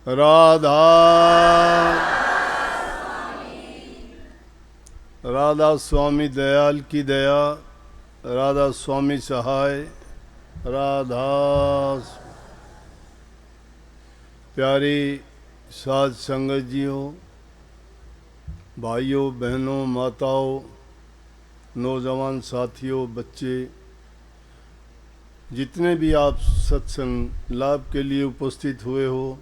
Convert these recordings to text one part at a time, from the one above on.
राधा राधा स्वामी दयाल की दया, राधा स्वामी सहाय, राधा। प्यारी साध संगत जियों, भाइयों बहनों माताओं, नौजवान साथियों, बच्चे, जितने भी आप सत्संग लाभ के लिए उपस्थित हुए हो,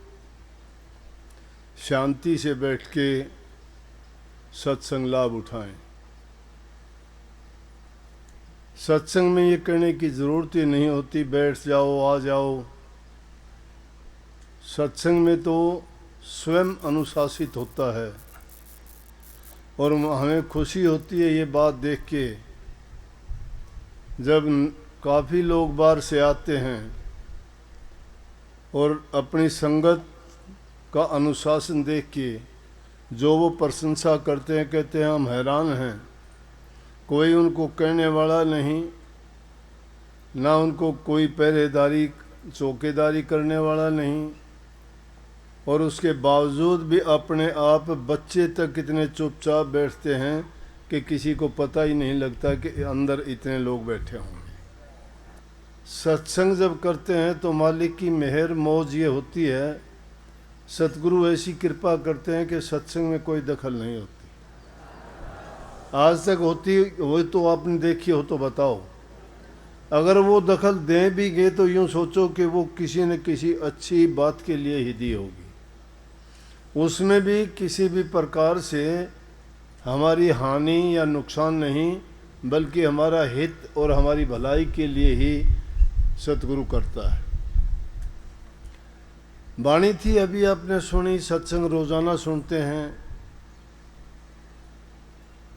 शांति से बैठ के सत्संग लाभ उठाएं। सत्संग में ये कहने की ज़रूरत ही नहीं होती बैठ जाओ आ जाओ। सत्संग में तो स्वयं अनुशासित होता है और हमें खुशी होती है ये बात देख के, जब काफ़ी लोग बाहर से आते हैं और अपनी संगत का अनुशासन देख के जो वो प्रशंसा करते हैं, कहते हैं हम हैरान हैं। कोई उनको कहने वाला नहीं, ना उनको कोई पहरेदारी चौकीदारी करने वाला नहीं, और उसके बावजूद भी अपने आप बच्चे तक कितने चुपचाप बैठते हैं कि किसी को पता ही नहीं लगता कि अंदर इतने लोग बैठे होंगे। सत्संग जब करते हैं तो मालिक की मेहर मौज ये होती है, सतगुरु ऐसी कृपा करते हैं कि सत्संग में कोई दखल नहीं होती। आज तक होती हो तो आपने देखी हो तो बताओ। अगर वो दखल दे भी गए तो यूँ सोचो कि वो किसी न किसी अच्छी बात के लिए ही दी होगी। उसमें भी किसी भी प्रकार से हमारी हानि या नुकसान नहीं, बल्कि हमारा हित और हमारी भलाई के लिए ही सतगुरु करता है। वाणी थी अभी आपने सुनी, सत्संग रोज़ाना सुनते हैं,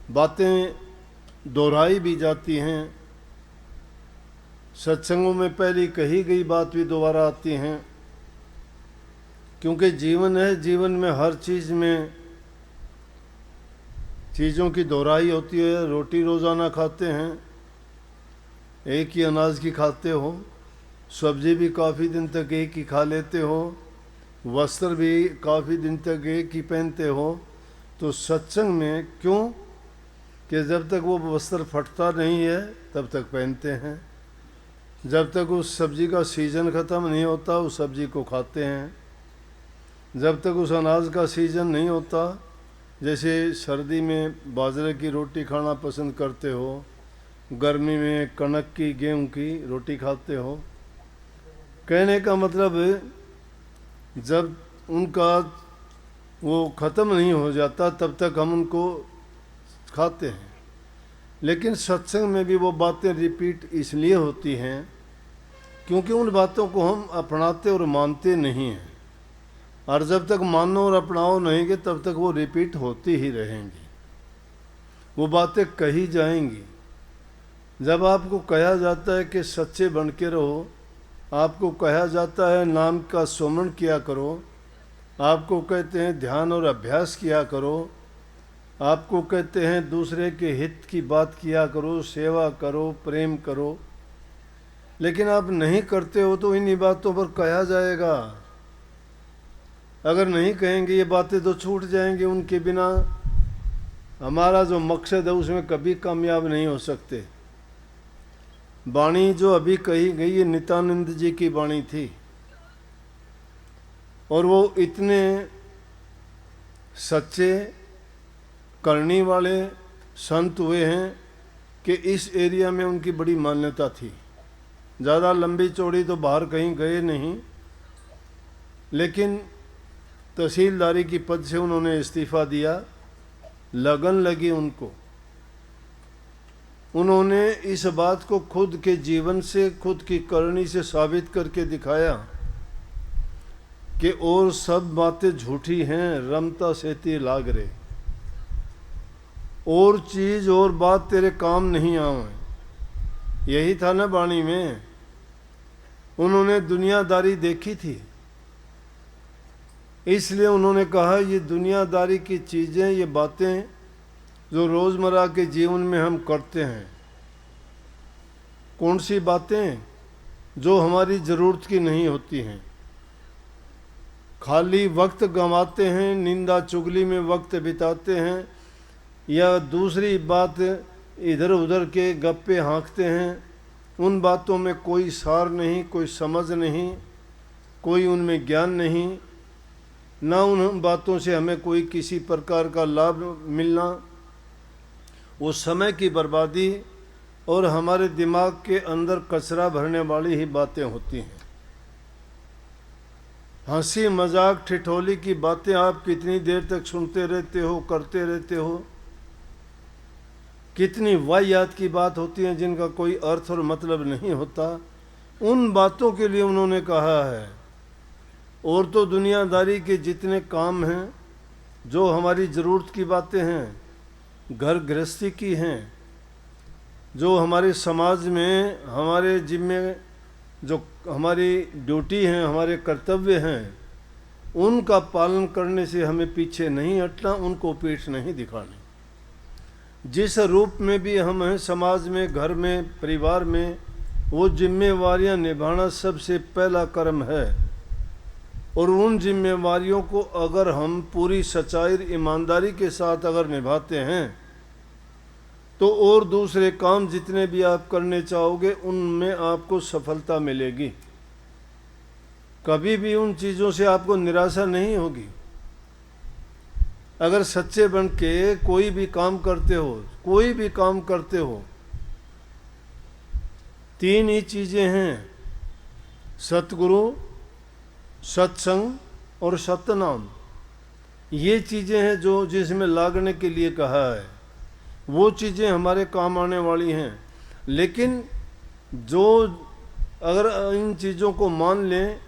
बातें दोहराई भी जाती हैं, सत्संगों में पहले कही गई बात भी दोबारा आती हैं, क्योंकि जीवन है, जीवन में हर चीज़ में चीज़ों की दोहराई होती है। रोटी रोज़ाना खाते हैं, एक ही अनाज की खाते हो, सब्जी भी काफ़ी दिन तक एक ही खा लेते हो, वस्त्र भी काफ़ी दिन तक एक ही पहनते हो। तो सत्संग में क्यों कि जब तक वो वस्त्र फटता नहीं है तब तक पहनते हैं, जब तक उस सब्जी का सीज़न ख़त्म नहीं होता उस सब्जी को खाते हैं, जब तक उस अनाज का सीज़न नहीं होता, जैसे सर्दी में बाजरे की रोटी खाना पसंद करते हो, गर्मी में कणक की गेहूं की रोटी खाते हो। कहने का मतलब जब उनका वो ख़त्म नहीं हो जाता तब तक हम उनको खाते हैं। लेकिन सत्संग में भी वो बातें रिपीट इसलिए होती हैं क्योंकि उन बातों को हम अपनाते और मानते नहीं हैं, और जब तक मानो और अपनाओ नहीं तब तक वो रिपीट होती ही रहेंगी, वो बातें कही जाएंगी। जब आपको कहा जाता है कि सच्चे बन के रहो, आपको कहा जाता है नाम का सुमरण किया करो, आपको कहते हैं ध्यान और अभ्यास किया करो, आपको कहते हैं दूसरे के हित की बात किया करो, सेवा करो, प्रेम करो, लेकिन आप नहीं करते हो तो इन्हीं बातों पर कहा जाएगा। अगर नहीं कहेंगे ये बातें तो छूट जाएंगी, उनके बिना हमारा जो मकसद है उसमें कभी कामयाब नहीं हो सकते। वाणी जो अभी कही गई ये नित्यानंद जी की वाणी थी, और वो इतने सच्चे करनी वाले संत हुए हैं कि इस एरिया में उनकी बड़ी मान्यता थी। ज़्यादा लंबी चौड़ी तो बाहर कहीं गए नहीं, लेकिन तहसीलदारी की पद से उन्होंने इस्तीफ़ा दिया, लगन लगी उनको। उन्होंने इस बात को खुद के जीवन से, खुद की करनी से साबित करके दिखाया कि और सब बातें झूठी हैं, रमता सेती लाग रे, और चीज़ और बात तेरे काम नहीं आवे। यही था ना वाणी में। उन्होंने दुनियादारी देखी थी, इसलिए उन्होंने कहा ये दुनियादारी की चीज़ें, ये बातें जो रोज़मर्रा के जीवन में हम करते हैं, कौन सी बातें जो हमारी ज़रूरत की नहीं होती हैं, खाली वक्त गंवाते हैं, निंदा चुगली में वक्त बिताते हैं, या दूसरी बात इधर उधर के गप्पे हाँकते हैं। उन बातों में कोई सार नहीं, कोई समझ नहीं, कोई उनमें ज्ञान नहीं, ना उन बातों से हमें कोई किसी प्रकार का लाभ मिलना। वो समय की बर्बादी और हमारे दिमाग के अंदर कचरा भरने वाली ही बातें होती हैं। हंसी मजाक ठिठोली की बातें आप कितनी देर तक सुनते रहते हो, करते रहते हो। कितनी वाहियात की बात होती है जिनका कोई अर्थ और मतलब नहीं होता। उन बातों के लिए उन्होंने कहा है। और तो दुनियादारी के जितने काम हैं, जो हमारी ज़रूरत की बातें हैं, घर गृहस्थी की हैं, जो हमारे समाज में हमारे जिम्मे जो हमारी ड्यूटी हैं, हमारे कर्तव्य हैं, उनका पालन करने से हमें पीछे नहीं हटना, उनको पीठ नहीं दिखानी। जिस रूप में भी हम हैं, समाज में, घर में, परिवार में, वो जिम्मेवारियां निभाना सबसे पहला कर्म है। और उन जिम्मेवारियों को अगर हम पूरी सच्चाई ईमानदारी के साथ अगर निभाते हैं, तो और दूसरे काम जितने भी आप करने चाहोगे उनमें आपको सफलता मिलेगी। कभी भी उन चीज़ों से आपको निराशा नहीं होगी। अगर सच्चे बन के कोई भी काम करते हो, तीन ही चीज़ें हैं, सतगुरु, सत्संग और सतनाम। ये चीज़ें हैं जो जिसमें लागने के लिए कहा है। वो चीज़ें हमारे काम आने वाली हैं। लेकिन जो अगर इन चीज़ों को मान लें,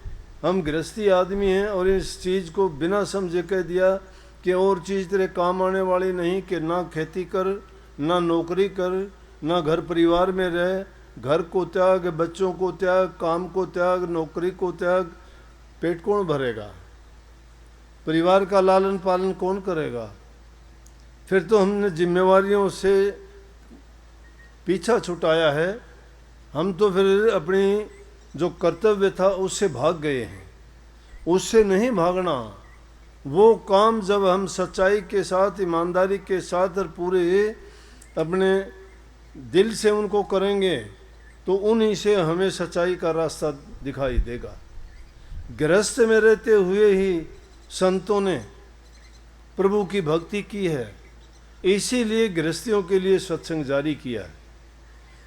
हम गृहस्थी आदमी हैं और इस चीज़ को बिना समझे कह दिया कि और चीज़ तेरे काम आने वाली नहीं, कि ना खेती कर, ना नौकरी कर, ना घर परिवार में रह, घर को त्याग, बच्चों को त्याग, काम को त्याग, नौकरी को त्याग, पेट कौन भरेगा? परिवार का लालन पालन कौन करेगा? फिर तो हमने जिम्मेवारियों से पीछा छुटाया है। हम तो फिर अपनी जो कर्तव्य था उससे भाग गए हैं। उससे नहीं भागना। वो काम जब हम सच्चाई के साथ, ईमानदारी के साथ और पूरे अपने दिल से उनको करेंगे, तो उन्हीं से हमें सच्चाई का रास्ता दिखाई देगा। गृहस्थ में रहते हुए ही संतों ने प्रभु की भक्ति की है, इसीलिए गृहस्थियों के लिए सत्संग जारी किया।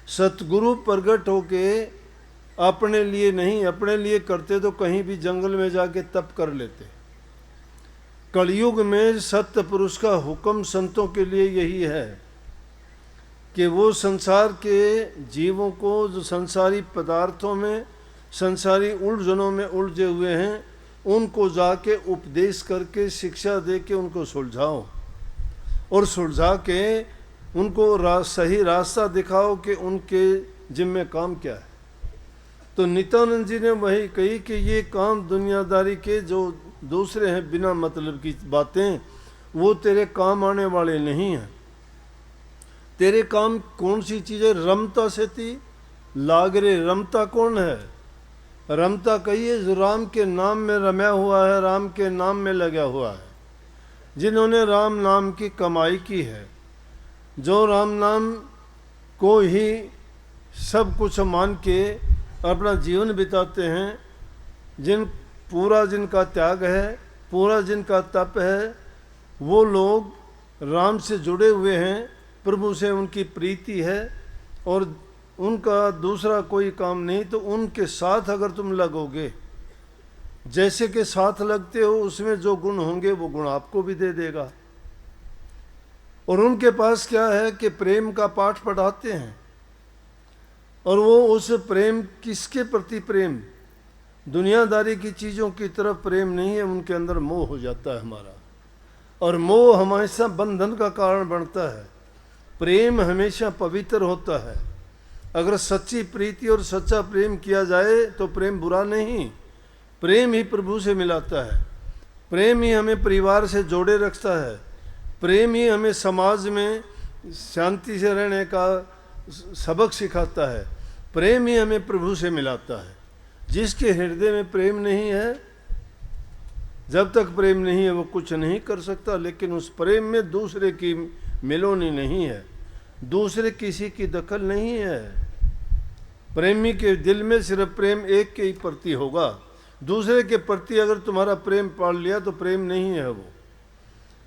सतगुरु प्रगट होके अपने लिए नहीं, अपने लिए करते तो कहीं भी जंगल में जाके तप कर लेते। कलयुग में सत्य पुरुष का हुक्म संतों के लिए यही है कि वो संसार के जीवों को, जो संसारी पदार्थों में, संसारी उलझनों में उलझे हुए हैं, उनको जाके उपदेश करके, शिक्षा दे के उनको सुलझाओ और सुलझा के उनको सही रास्ता दिखाओ कि उनके जिम्मे काम क्या है। तो नित्यानंद जी ने वही कही कि ये काम दुनियादारी के जो दूसरे हैं बिना मतलब की बातें, वो तेरे काम आने वाले नहीं हैं। तेरे काम कौन सी चीज़ें? रमता से थी लागरे। रमता कौन है? रमता कहिए जो राम के नाम में रमया हुआ है, राम के नाम में लगा हुआ है, जिन्होंने राम नाम की कमाई की है, जो राम नाम को ही सब कुछ मान के अपना जीवन बिताते हैं, पूरा जिनका त्याग है, पूरा जिनका तप है, वो लोग राम से जुड़े हुए हैं, प्रभु से उनकी प्रीति है और उनका दूसरा कोई काम नहीं। तो उनके साथ अगर तुम लगोगे, जैसे के साथ लगते हो, उसमें जो गुण होंगे वो गुण आपको भी दे देगा। और उनके पास क्या है कि प्रेम का पाठ पढ़ाते हैं, और वो उस प्रेम, किसके प्रति प्रेम? दुनियादारी की चीज़ों की तरफ प्रेम नहीं है, उनके अंदर मोह हो जाता है हमारा, और मोह हमेशा बंधन का कारण बनता है। प्रेम हमेशा पवित्र होता है। अगर सच्ची प्रीति और सच्चा प्रेम किया जाए तो प्रेम बुरा नहीं, प्रेम ही प्रभु से मिलाता है, प्रेम ही हमें परिवार से जोड़े रखता है, प्रेम ही हमें समाज में शांति से रहने का सबक सिखाता है, प्रेम ही हमें प्रभु से मिलाता है। जिसके हृदय में प्रेम नहीं है जब तक प्रेम नहीं है वो कुछ नहीं कर सकता। लेकिन उस प्रेम में दूसरे की मिलोनी नहीं है, दूसरे किसी की दखल नहीं है। प्रेमी के दिल में सिर्फ प्रेम एक के ही प्रति होगा। दूसरे के प्रति अगर तुम्हारा प्रेम पाल लिया तो प्रेम नहीं है वो।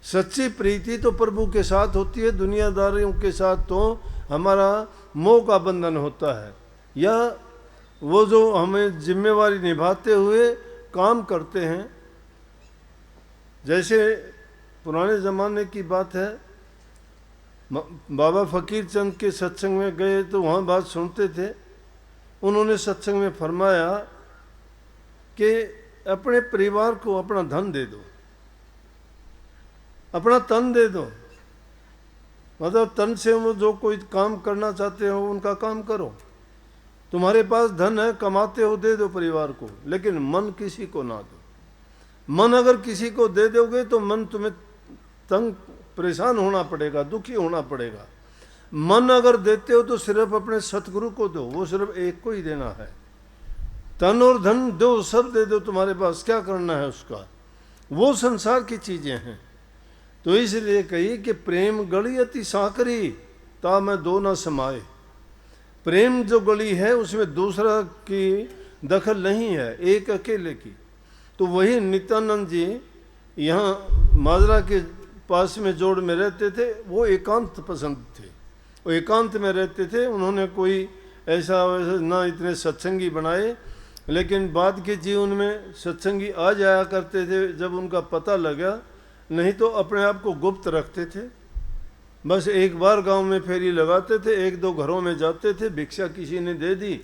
सच्ची प्रीति तो प्रभु के साथ होती है, दुनियादारियों के साथ तो हमारा मोह का बंधन होता है, या वो जो हमें जिम्मेवारी निभाते हुए काम करते हैं। जैसे पुराने ज़माने की बात है, बाबा फ़कीर चंद के सत्संग में गए तो वहाँ बात सुनते थे। उन्होंने सत्संग में फरमाया कि अपने परिवार को अपना धन दे दो, अपना तन दे दो। मतलब तन से वो जो कोई काम करना चाहते हो उनका काम करो। तुम्हारे पास धन है, कमाते हो, दे दो परिवार को, लेकिन मन किसी को ना दो। मन अगर किसी को दे दोगे तो मन तुम्हें तंग परेशान होना पड़ेगा, दुखी होना पड़ेगा। मन अगर देते हो तो सिर्फ अपने सतगुरु को दो, वो सिर्फ एक को ही देना है। तन और धन दो, सब दे दो, तुम्हारे पास क्या करना है उसका, वो संसार की चीजें हैं। तो इसलिए कही कि प्रेम गली अति साकरी ता मैं दो न समाए। प्रेम जो गली है उसमें दूसरा की दखल नहीं है, एक अकेले की। तो वही नित्यानंद जी यहाँ माजरा के पास में जोड़ में रहते थे। वो एकांत पसंद थे, वो एकांत में रहते थे। उन्होंने कोई ऐसा वैसा ना इतने सत्संगी बनाए, लेकिन बाद के जीवन में सत्संगी आ जाया करते थे जब उनका पता लगा, नहीं तो अपने आप को गुप्त रखते थे। बस एक बार गांव में फेरी लगाते थे, एक दो घरों में जाते थे, भिक्षा किसी ने दे दी,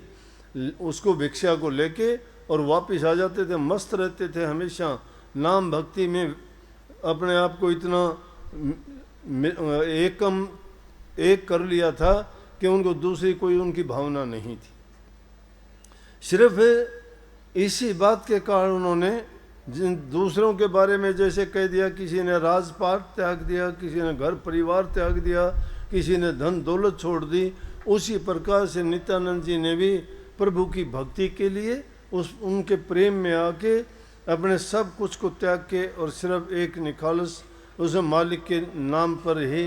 उसको भिक्षा को लेके और वापस आ जाते थे। मस्त रहते थे हमेशा, नाम भक्ति में अपने आप को इतना एक कर लिया था कि उनको दूसरी कोई उनकी भावना नहीं थी। सिर्फ इसी बात के कारण उन्होंने जिन दूसरों के बारे में जैसे कह दिया, किसी ने राजपाट त्याग दिया, किसी ने घर परिवार त्याग दिया, किसी ने धन दौलत छोड़ दी, उसी प्रकार से नित्यानंद जी ने भी प्रभु की भक्ति के लिए उनके प्रेम में आके अपने सब कुछ को त्याग के और सिर्फ एक निखालस उस मालिक के नाम पर ही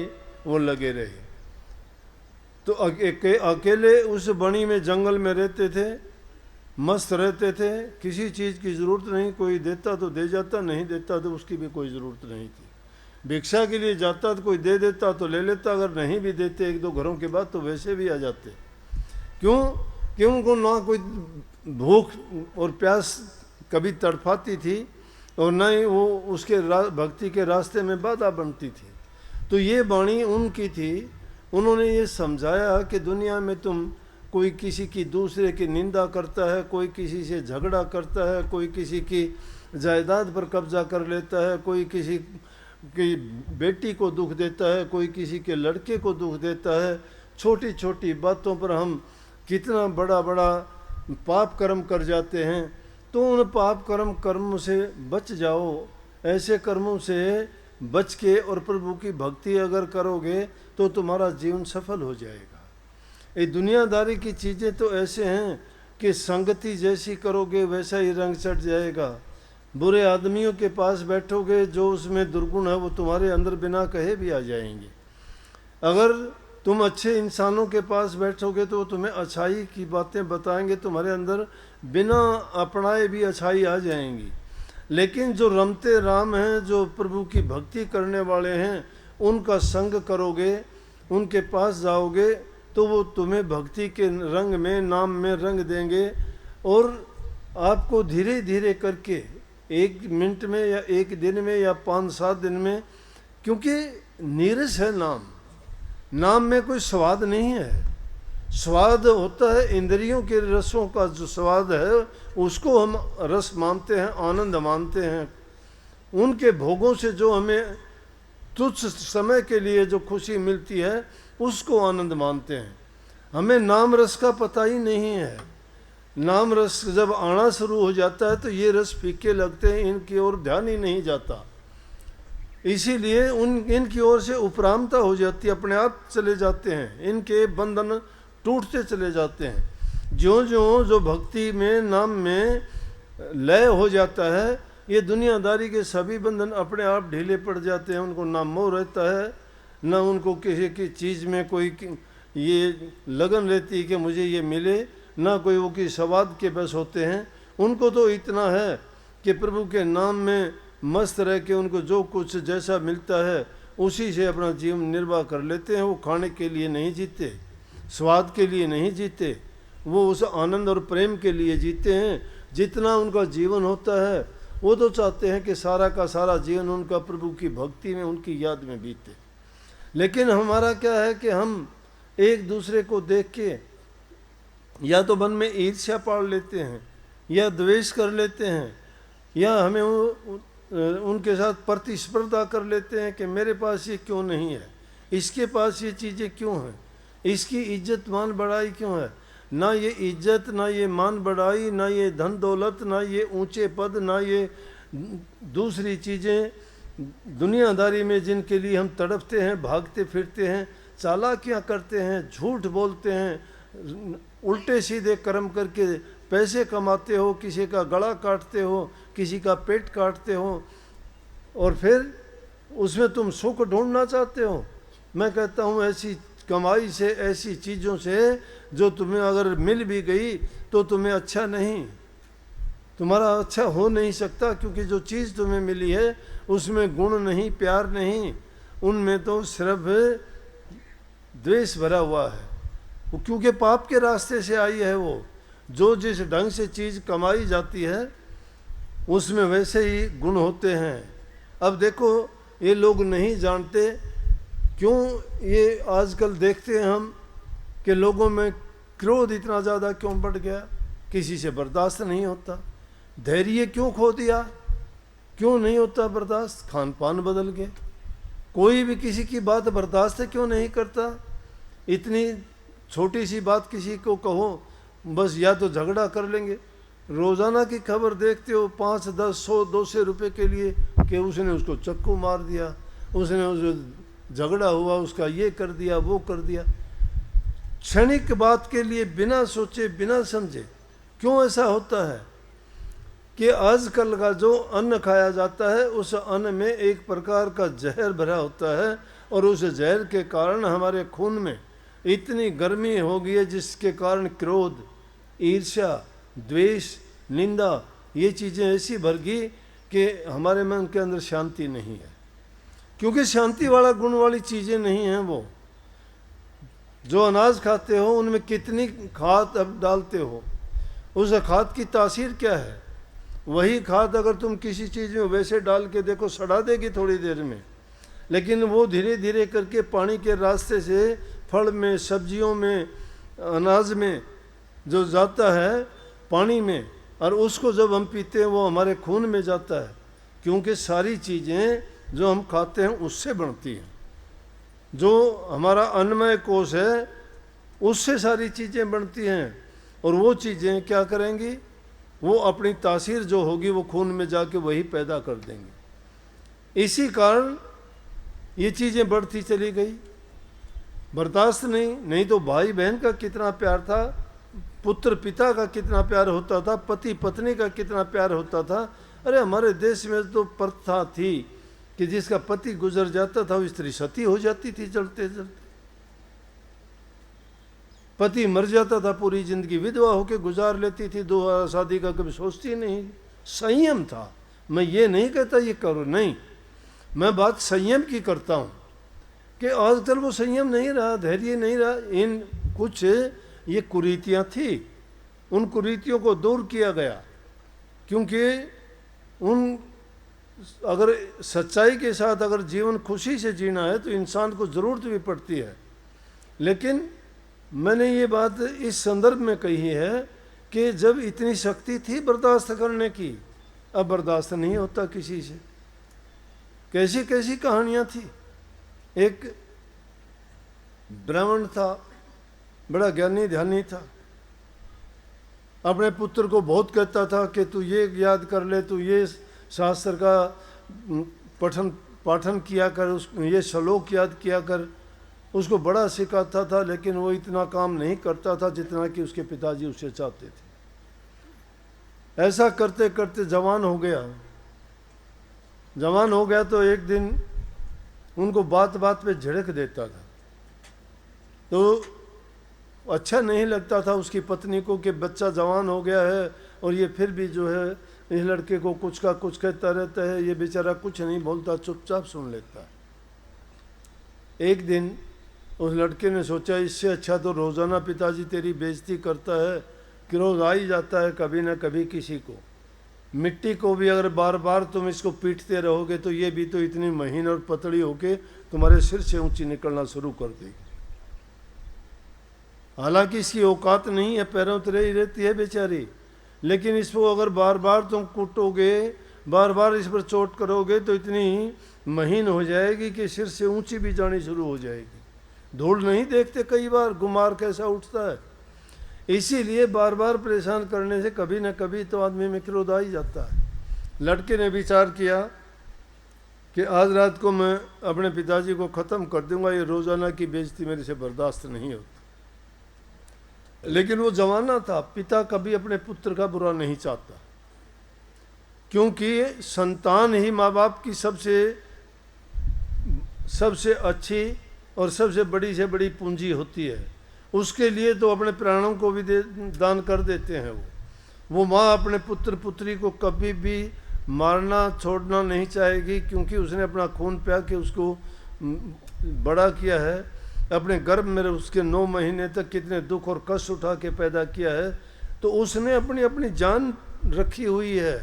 वो लगे रहे। तो अकेले उस बणी में जंगल में रहते थे, मस्त रहते थे, किसी चीज़ की ज़रूरत नहीं। कोई देता तो दे जाता, नहीं देता तो उसकी भी कोई ज़रूरत नहीं थी। भिक्षा के लिए जाता तो कोई दे देता तो ले लेता, अगर नहीं भी देते एक दो घरों के बाद तो वैसे भी आ जाते। क्यों? कि उनको ना कोई भूख और प्यास कभी तड़पाती थी और न ही वो उसके भक्ति के रास्ते में बाधा बनती थी। तो ये वाणी उनकी थी। उन्होंने ये समझाया कि दुनिया में तुम कोई किसी की दूसरे की निंदा करता है, कोई किसी से झगड़ा करता है, कोई किसी की जायदाद पर कब्जा कर लेता है, कोई किसी की बेटी को दुख देता है, कोई किसी के लड़के को दुख देता है। छोटी छोटी बातों पर हम कितना बड़ा बड़ा पाप कर्म कर जाते हैं। तो उन पाप कर्म से बच जाओ। ऐसे कर्मों से बच के और प्रभु की भक्ति अगर करोगे तो तुम्हारा जीवन सफल हो जाएगा। ये दुनियादारी की चीज़ें तो ऐसे हैं कि संगति जैसी करोगे वैसा ही रंग चढ़ जाएगा। बुरे आदमियों के पास बैठोगे, जो उसमें दुर्गुण है वो तुम्हारे अंदर बिना कहे भी आ जाएंगे। अगर तुम अच्छे इंसानों के पास बैठोगे तो तुम्हें अच्छाई की बातें बताएंगे, तुम्हारे अंदर बिना अपनाए भी अच्छाई आ जाएंगी। लेकिन जो रमते राम हैं, जो प्रभु की भक्ति करने वाले हैं, उनका संग करोगे, उनके पास जाओगे तो वो तुम्हें भक्ति के रंग में, नाम में रंग देंगे और आपको धीरे धीरे करके 1 मिनट में या 1 दिन में या 5-7 दिन में, क्योंकि नीरस है नाम में कोई स्वाद नहीं है। स्वाद होता है इंद्रियों के रसों का, जो स्वाद है उसको हम रस मानते हैं, आनंद मानते हैं। उनके भोगों से जो हमें तुच्छ समय के लिए जो खुशी मिलती है उसको आनंद मानते हैं। हमें नाम रस का पता ही नहीं है। नाम रस जब आना शुरू हो जाता है तो ये रस फीके लगते हैं, इनकी ओर ध्यान ही नहीं जाता। इसीलिए इनकी ओर से उपरामता हो जाती है, अपने आप चले जाते हैं, इनके बंधन टूटते चले जाते हैं। ज्यों ज्यों जो भक्ति में, नाम में लय हो जाता है, ये दुनियादारी के सभी बंधन अपने आप ढीले पड़ जाते हैं। उनको ना मोह रहता है, ना उनको किसी की चीज़ में कोई ये लगन रहती है कि मुझे ये मिले, ना कोई वो किसी स्वाद के बस होते हैं। उनको तो इतना है कि प्रभु के नाम में मस्त रह के उनको जो कुछ जैसा मिलता है उसी से अपना जीवन निर्वाह कर लेते हैं। वो खाने के लिए नहीं जीते, स्वाद के लिए नहीं जीते, वो उस आनंद और प्रेम के लिए जीते हैं। जितना उनका जीवन होता है वो तो चाहते हैं कि सारा का सारा जीवन उनका प्रभु की भक्ति में, उनकी याद में बीते। लेकिन हमारा क्या है कि हम एक दूसरे को देख के या तो मन में ईर्ष्या पाल लेते हैं, या द्वेष कर लेते हैं, या हमें उनके साथ प्रतिस्पर्धा कर लेते हैं कि मेरे पास ये क्यों नहीं है, इसके पास ये चीज़ें क्यों हैं, इसकी इज्जत मान बढ़ाई क्यों है। ना ये इज्जत, ना ये मान बढ़ाई, ना ये धन दौलत, ना ये ऊंचे पद, ना ये दूसरी चीज़ें दुनियादारी में जिनके लिए हम तड़पते हैं, भागते फिरते हैं, चालाकियाँ करते हैं, झूठ बोलते हैं, उल्टे सीधे कर्म करके पैसे कमाते हो, किसी का गला काटते हो, किसी का पेट काटते हो, और फिर उसमें तुम सुख ढूंढना चाहते हो। मैं कहता हूँ ऐसी कमाई से, ऐसी चीज़ों से जो तुम्हें अगर मिल भी गई तो तुम्हें अच्छा नहीं, तुम्हारा अच्छा हो नहीं सकता, क्योंकि जो चीज़ तुम्हें मिली है उसमें गुण नहीं, प्यार नहीं, उनमें तो सिर्फ द्वेष भरा हुआ है। वो क्योंकि पाप के रास्ते से आई है। वो जो जिस ढंग से चीज़ कमाई जाती है उसमें वैसे ही गुण होते हैं। अब देखो ये लोग नहीं जानते क्यों, ये आजकल देखते हैं हम कि लोगों में क्रोध इतना ज़्यादा क्यों बढ़ गया, किसी से बर्दाश्त नहीं होता। धैर्य क्यों खो दिया, क्यों नहीं होता बर्दाश्त, खान पान बदल गए, कोई भी किसी की बात बर्दाश्त क्यों नहीं करता। इतनी छोटी सी बात किसी को कहो बस या तो झगड़ा कर लेंगे। रोज़ाना की खबर देखते हो 5, 10, 100, 200 रुपये के लिए कि उसने उसको चक्कू मार दिया, उसने उस झगड़ा हुआ, उसका ये कर दिया, वो कर दिया। क्षणिक बात के लिए बिना सोचे बिना समझे क्यों ऐसा होता है कि आजकल का जो अन्न खाया जाता है उस अन्न में एक प्रकार का जहर भरा होता है, और उस जहर के कारण हमारे खून में इतनी गर्मी हो गई है जिसके कारण क्रोध, ईर्ष्या, द्वेष, निंदा, ये चीज़ें ऐसी भर गई कि हमारे मन के अंदर शांति नहीं है। क्योंकि शांति वाला गुण वाली चीज़ें नहीं हैं। वो जो अनाज खाते हो उनमें कितनी खाद अब डालते हो, उस खाद की तासीर क्या है। वही खाद अगर तुम किसी चीज़ में वैसे डाल के देखो सड़ा देगी थोड़ी देर में, लेकिन वो धीरे धीरे करके पानी के रास्ते से फल में, सब्जियों में, अनाज में जो जाता है पानी में, और उसको जब हम पीते हैं वो हमारे खून में जाता है। क्योंकि सारी चीज़ें जो हम खाते हैं उससे बनती हैं। जो हमारा अन्नमय कोश है उससे सारी चीज़ें बनती हैं, और वो चीज़ें क्या करेंगी, वो अपनी तासीर जो होगी वो खून में जाके वही पैदा कर देंगे। इसी कारण ये चीज़ें बढ़ती चली गई। बर्दाश्त नहीं तो भाई बहन का कितना प्यार था, पुत्र पिता का कितना प्यार होता था, पति पत्नी का कितना प्यार होता था। अरे हमारे देश में तो प्रथा थी कि जिसका पति गुजर जाता था वो स्त्री सती हो जाती थी, चलते चलते पति मर जाता था, पूरी जिंदगी विधवा होकर गुजार लेती थी, दोबारा शादी का कभी सोचती नहीं। संयम था। मैं ये नहीं कहता ये करो, नहीं, मैं बात संयम की करता हूँ कि आजकल वो संयम नहीं रहा, धैर्य नहीं रहा। इन कुछ ये कुरीतियाँ थी, उन कुरीतियों को दूर किया गया। क्योंकि उन अगर सच्चाई के साथ अगर जीवन खुशी से जीना है तो इंसान को ज़रूरत भी पड़ती है। लेकिन मैंने ये बात इस संदर्भ में कही है कि जब इतनी शक्ति थी बर्दाश्त करने की, अब बर्दाश्त नहीं होता किसी से। कैसी कैसी कहानियाँ थी। एक ब्राह्मण था, बड़ा ज्ञानी ध्यानी था, अपने पुत्र को बहुत कहता था कि तू ये याद कर ले, तू ये शास्त्र का पाठन किया कर, उस ये श्लोक याद किया कर। उसको बड़ा सिखाता था, लेकिन वो इतना काम नहीं करता था जितना कि उसके पिताजी उससे चाहते थे। ऐसा करते करते जवान हो गया, जवान हो गया तो एक दिन उनको बात बात पे झिड़क देता था, तो अच्छा नहीं लगता था उसकी पत्नी को कि बच्चा जवान हो गया है और ये फिर भी जो है इस लड़के को कुछ का कुछ कहता रहता है, ये बेचारा कुछ नहीं बोलता, चुपचाप सुन लेता है। एक दिन उस लड़के ने सोचा इससे अच्छा तो रोज़ाना पिताजी तेरी बेइज्जती करता है कि रोज़ आ ही जाता है कभी ना कभी किसी को। मिट्टी को भी अगर बार बार तुम इसको पीटते रहोगे तो ये भी तो इतनी महीन और पतली होके तुम्हारे सिर से ऊंची निकलना शुरू कर देगी। हालांकि इसकी औकात नहीं है, पैरों तले ही रहती है बेचारी, लेकिन इसको अगर बार बार तुम कूटोगे, बार बार इस पर चोट करोगे तो इतनी महीन हो जाएगी कि सिर से ऊंची भी जानी शुरू हो जाएगी। धूल नहीं देखते कई बार गुमार कैसा उठता है, इसीलिए बार बार परेशान करने से कभी न कभी तो आदमी में क्रोध आ ही जाता है। लड़के ने विचार किया कि आज रात को मैं अपने पिताजी को ख़त्म कर दूंगा, ये रोज़ाना की बेइज्जती मेरे से बर्दाश्त नहीं होती। लेकिन वो जमाना था, पिता कभी अपने पुत्र का बुरा नहीं चाहता, क्योंकि संतान ही माँ बाप की सबसे अच्छी और सबसे बड़ी से बड़ी पूंजी होती है। उसके लिए तो अपने प्राणों को भी दान कर देते हैं। वो माँ अपने पुत्र पुत्री को कभी भी मारना छोड़ना नहीं चाहेगी, क्योंकि उसने अपना खून प्या के उसको बड़ा किया है, अपने गर्भ में उसके 9 महीने तक कितने दुख और कष्ट उठा के पैदा किया है, तो उसने अपनी अपनी जान रखी हुई है।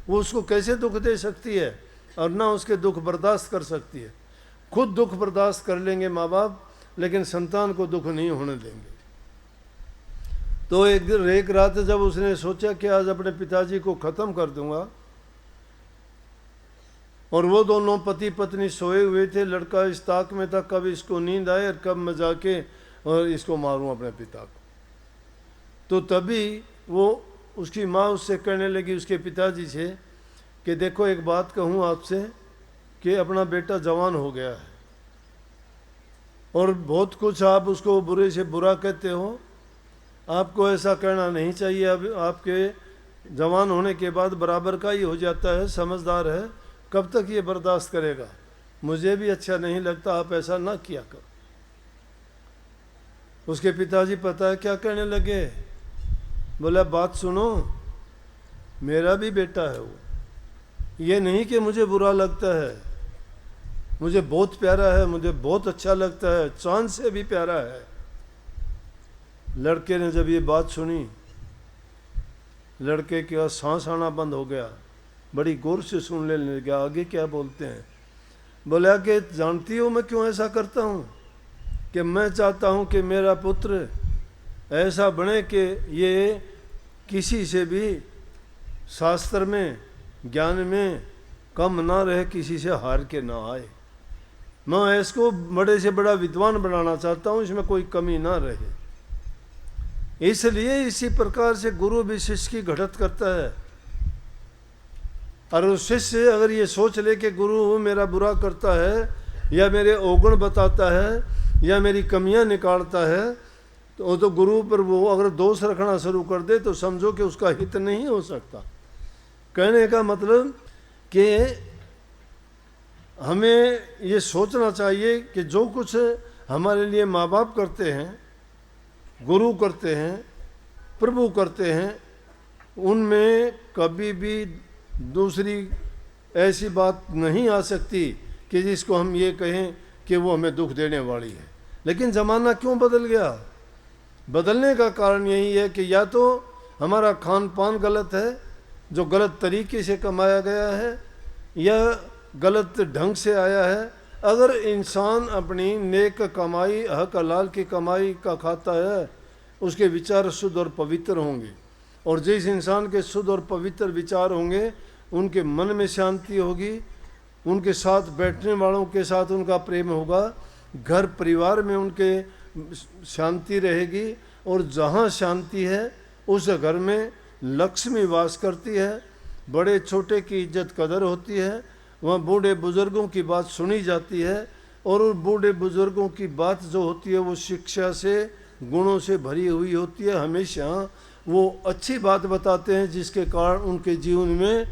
वो उसको कैसे दुख दे सकती है और ना उसके दुख बर्दाश्त कर सकती है। खुद दुख बर्दाश्त कर लेंगे माँ बाप, लेकिन संतान को दुख नहीं होने देंगे। तो एक रात जब उसने सोचा कि आज अपने पिताजी को ख़त्म कर दूंगा, और वो दोनों पति पत्नी सोए हुए थे, लड़का इस ताक में था कब इसको नींद आए और कब मैं जाके और इसको मारूं अपने पिता को। तो तभी वो उसकी माँ उससे कहने लगी, उसके पिताजी से, कि देखो एक बात कहूँ आपसे कि अपना बेटा जवान हो गया है और बहुत कुछ आप उसको बुरे से बुरा कहते हो, आपको ऐसा कहना नहीं चाहिए। अब आपके जवान होने के बाद बराबर का ही हो जाता है, समझदार है, कब तक ये बर्दाश्त करेगा? मुझे भी अच्छा नहीं लगता, आप ऐसा ना किया करो। उसके पिताजी पता है क्या कहने लगे? बोला बात सुनो, मेरा भी बेटा है वो, ये नहीं कि मुझे बुरा लगता है, मुझे बहुत प्यारा है, मुझे बहुत अच्छा लगता है, चांद से भी प्यारा है। लड़के ने जब ये बात सुनी, लड़के का सांस आना बंद हो गया, बड़ी गौर से सुन लेने लगा आगे क्या बोलते हैं। बोला कि जानती हो मैं क्यों ऐसा करता हूँ? कि मैं चाहता हूँ कि मेरा पुत्र ऐसा बने कि ये किसी से भी शास्त्र में ज्ञान में कम ना रहे, किसी से हार के ना आए। मैं इसको बड़े से बड़ा विद्वान बनाना चाहता हूँ, इसमें कोई कमी ना रहे। इसलिए इसी प्रकार से गुरु भी शिष्य की घटत करता है। और उस शिष्य अगर ये सोच ले कि गुरु मेरा बुरा करता है या मेरे अवगुण बताता है या मेरी कमियां निकालता है, तो गुरु पर वो अगर दोष रखना शुरू कर दे तो समझो कि उसका हित नहीं हो सकता। कहने का मतलब कि हमें ये सोचना चाहिए कि जो कुछ हमारे लिए माँ बाप करते हैं, गुरु करते हैं, प्रभु करते हैं, उनमें कभी भी दूसरी ऐसी बात नहीं आ सकती कि जिसको हम ये कहें कि वो हमें दुख देने वाली है। लेकिन ज़माना क्यों बदल गया? बदलने का कारण यही है कि या तो हमारा खान पान गलत है, जो गलत तरीके से कमाया गया है, या गलत ढंग से आया है। अगर इंसान अपनी नेक कमाई, हक हलाल की कमाई का खाता है, उसके विचार शुद्ध और पवित्र होंगे, और जिस इंसान के शुद्ध और पवित्र विचार होंगे उनके मन में शांति होगी, उनके साथ बैठने वालों के साथ उनका प्रेम होगा, घर परिवार में उनके शांति रहेगी, और जहाँ शांति है उस घर में लक्ष्मी वास करती है, बड़े छोटे की इज्जत कदर होती है, वहाँ बूढ़े बुजुर्गों की बात सुनी जाती है, और उन बूढ़े बुजुर्गों की बात जो होती है वो शिक्षा से, गुणों से भरी हुई होती है। हमेशा वो अच्छी बात बताते हैं जिसके कारण उनके जीवन में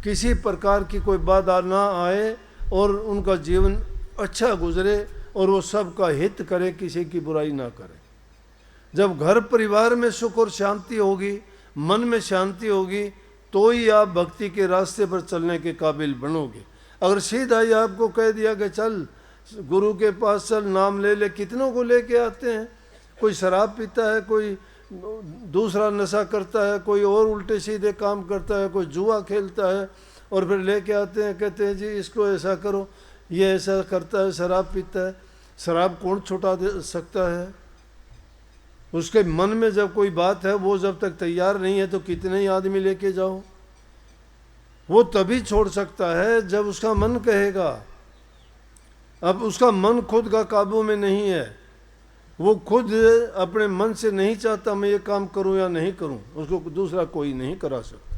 किसी प्रकार की कोई बाधा ना आए और उनका जीवन अच्छा गुजरे और वो सबका हित करे, किसी की बुराई ना करे। जब घर परिवार में सुख और शांति होगी, मन में शांति होगी, तो ही आप भक्ति के रास्ते पर चलने के काबिल बनोगे। अगर सीधा ही आपको कह दिया कि चल गुरु के पास चल, नाम ले ले, कितनों को लेके आते हैं। कोई शराब पीता है, कोई दूसरा नशा करता है, कोई और उल्टे सीधे काम करता है, कोई जुआ खेलता है, और फिर लेके आते हैं, कहते हैं जी इसको ऐसा करो, ये ऐसा करता है, शराब पीता है। शराब कौन छुटा दे सकता है? उसके मन में जब कोई बात है, वो जब तक तैयार नहीं है तो कितने ही आदमी लेके जाओ। वो तभी छोड़ सकता है जब उसका मन कहेगा। अब उसका मन खुद का काबू में नहीं है, वो खुद अपने मन से नहीं चाहता मैं ये काम करूं या नहीं करूं, उसको दूसरा कोई नहीं करा सकता।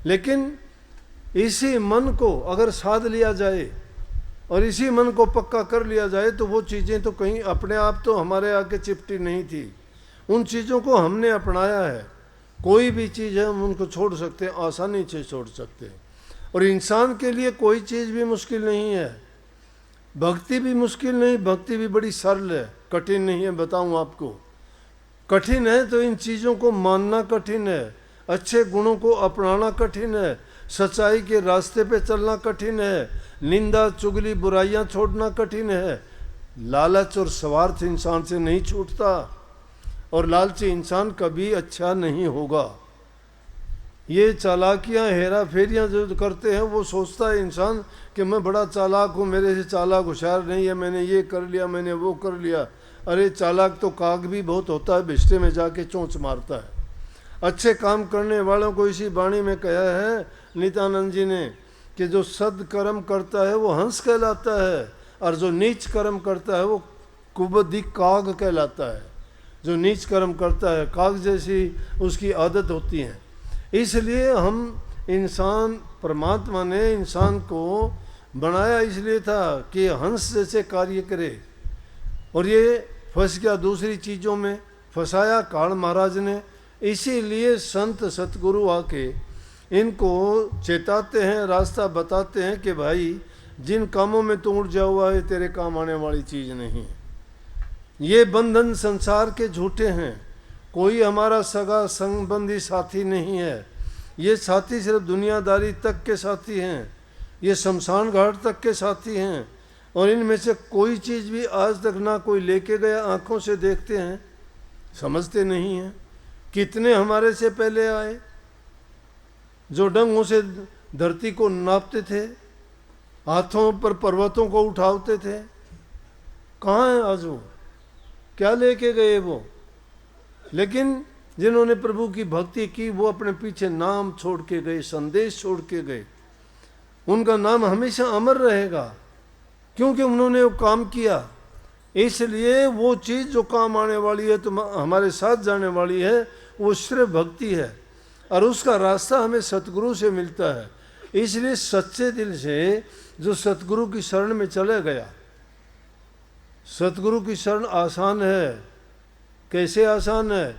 लेकिन इसी मन को अगर साध लिया जाए और इसी मन को पक्का कर लिया जाए तो वो चीज़ें तो कहीं अपने आप तो हमारे आके चिपटी नहीं थी, उन चीज़ों को हमने अपनाया है। कोई भी चीज़ है हम उनको छोड़ सकते हैं, आसानी से छोड़ सकते हैं। और इंसान के लिए कोई चीज़ भी मुश्किल नहीं है, भक्ति भी मुश्किल नहीं, भक्ति भी बड़ी सरल है, कठिन नहीं है। बताऊं आपको, कठिन है तो इन चीज़ों को मानना कठिन है, अच्छे गुणों को अपनाना कठिन है, सच्चाई के रास्ते पे चलना कठिन है, निंदा चुगली बुराइयां छोड़ना कठिन है। लालच और स्वार्थ इंसान से नहीं छूटता, और लालची इंसान कभी अच्छा नहीं होगा। ये चालाकियां हेरा फेरियां जो करते हैं, वो सोचता है इंसान कि मैं बड़ा चालाक हूँ, मेरे से चालाक होशियार नहीं है, मैंने ये कर लिया, मैंने वो कर लिया। अरे चालाक तो काग भी बहुत होता है, भिष्टे में जाके चोंच मारता है। अच्छे काम करने वालों को इसी वाणी में कहा है नित्यानंद जी ने कि जो सदकर्म करता है वो हंस कहलाता है, और जो नीच कर्म करता है वो कुबुद्धि काग कहलाता है। जो नीच कर्म करता है काग जैसी उसकी आदत होती है। इसलिए हम इंसान, परमात्मा ने इंसान को बनाया इसलिए था कि हंस जैसे कार्य करे, और ये फंस गया दूसरी चीज़ों में, फंसाया काल महाराज ने। इसीलिए संत सतगुरु आके इनको चेताते हैं, रास्ता बताते हैं कि भाई जिन कामों में तू उड़ जाओ हुआ है तेरे काम आने वाली चीज़ नहीं। ये बंधन संसार के झूठे हैं, कोई हमारा सगा संबंधी साथी नहीं है। ये साथी सिर्फ दुनियादारी तक के साथी हैं, ये शमशान घाट तक के साथी हैं, और इनमें से कोई चीज़ भी आज तक ना कोई लेके गया। आँखों से देखते हैं, समझते नहीं हैं। कितने हमारे से पहले आए जो डंगों से धरती को नापते थे, हाथों पर पर्वतों को उठाते थे, कहाँ हैं आज वो? क्या लेके गए वो? लेकिन जिन्होंने प्रभु की भक्ति की वो अपने पीछे नाम छोड़ के गए, संदेश छोड़ के गए। उनका नाम हमेशा अमर रहेगा, क्योंकि उन्होंने वो काम किया। इसलिए वो चीज़ जो काम आने वाली है, तो हमारे साथ जाने वाली है, वो सिर्फ भक्ति है, और उसका रास्ता हमें सतगुरु से मिलता है। इसलिए सच्चे दिल से जो सतगुरु की शरण में चला गया, सतगुरु की शरण आसान है। कैसे आसान है?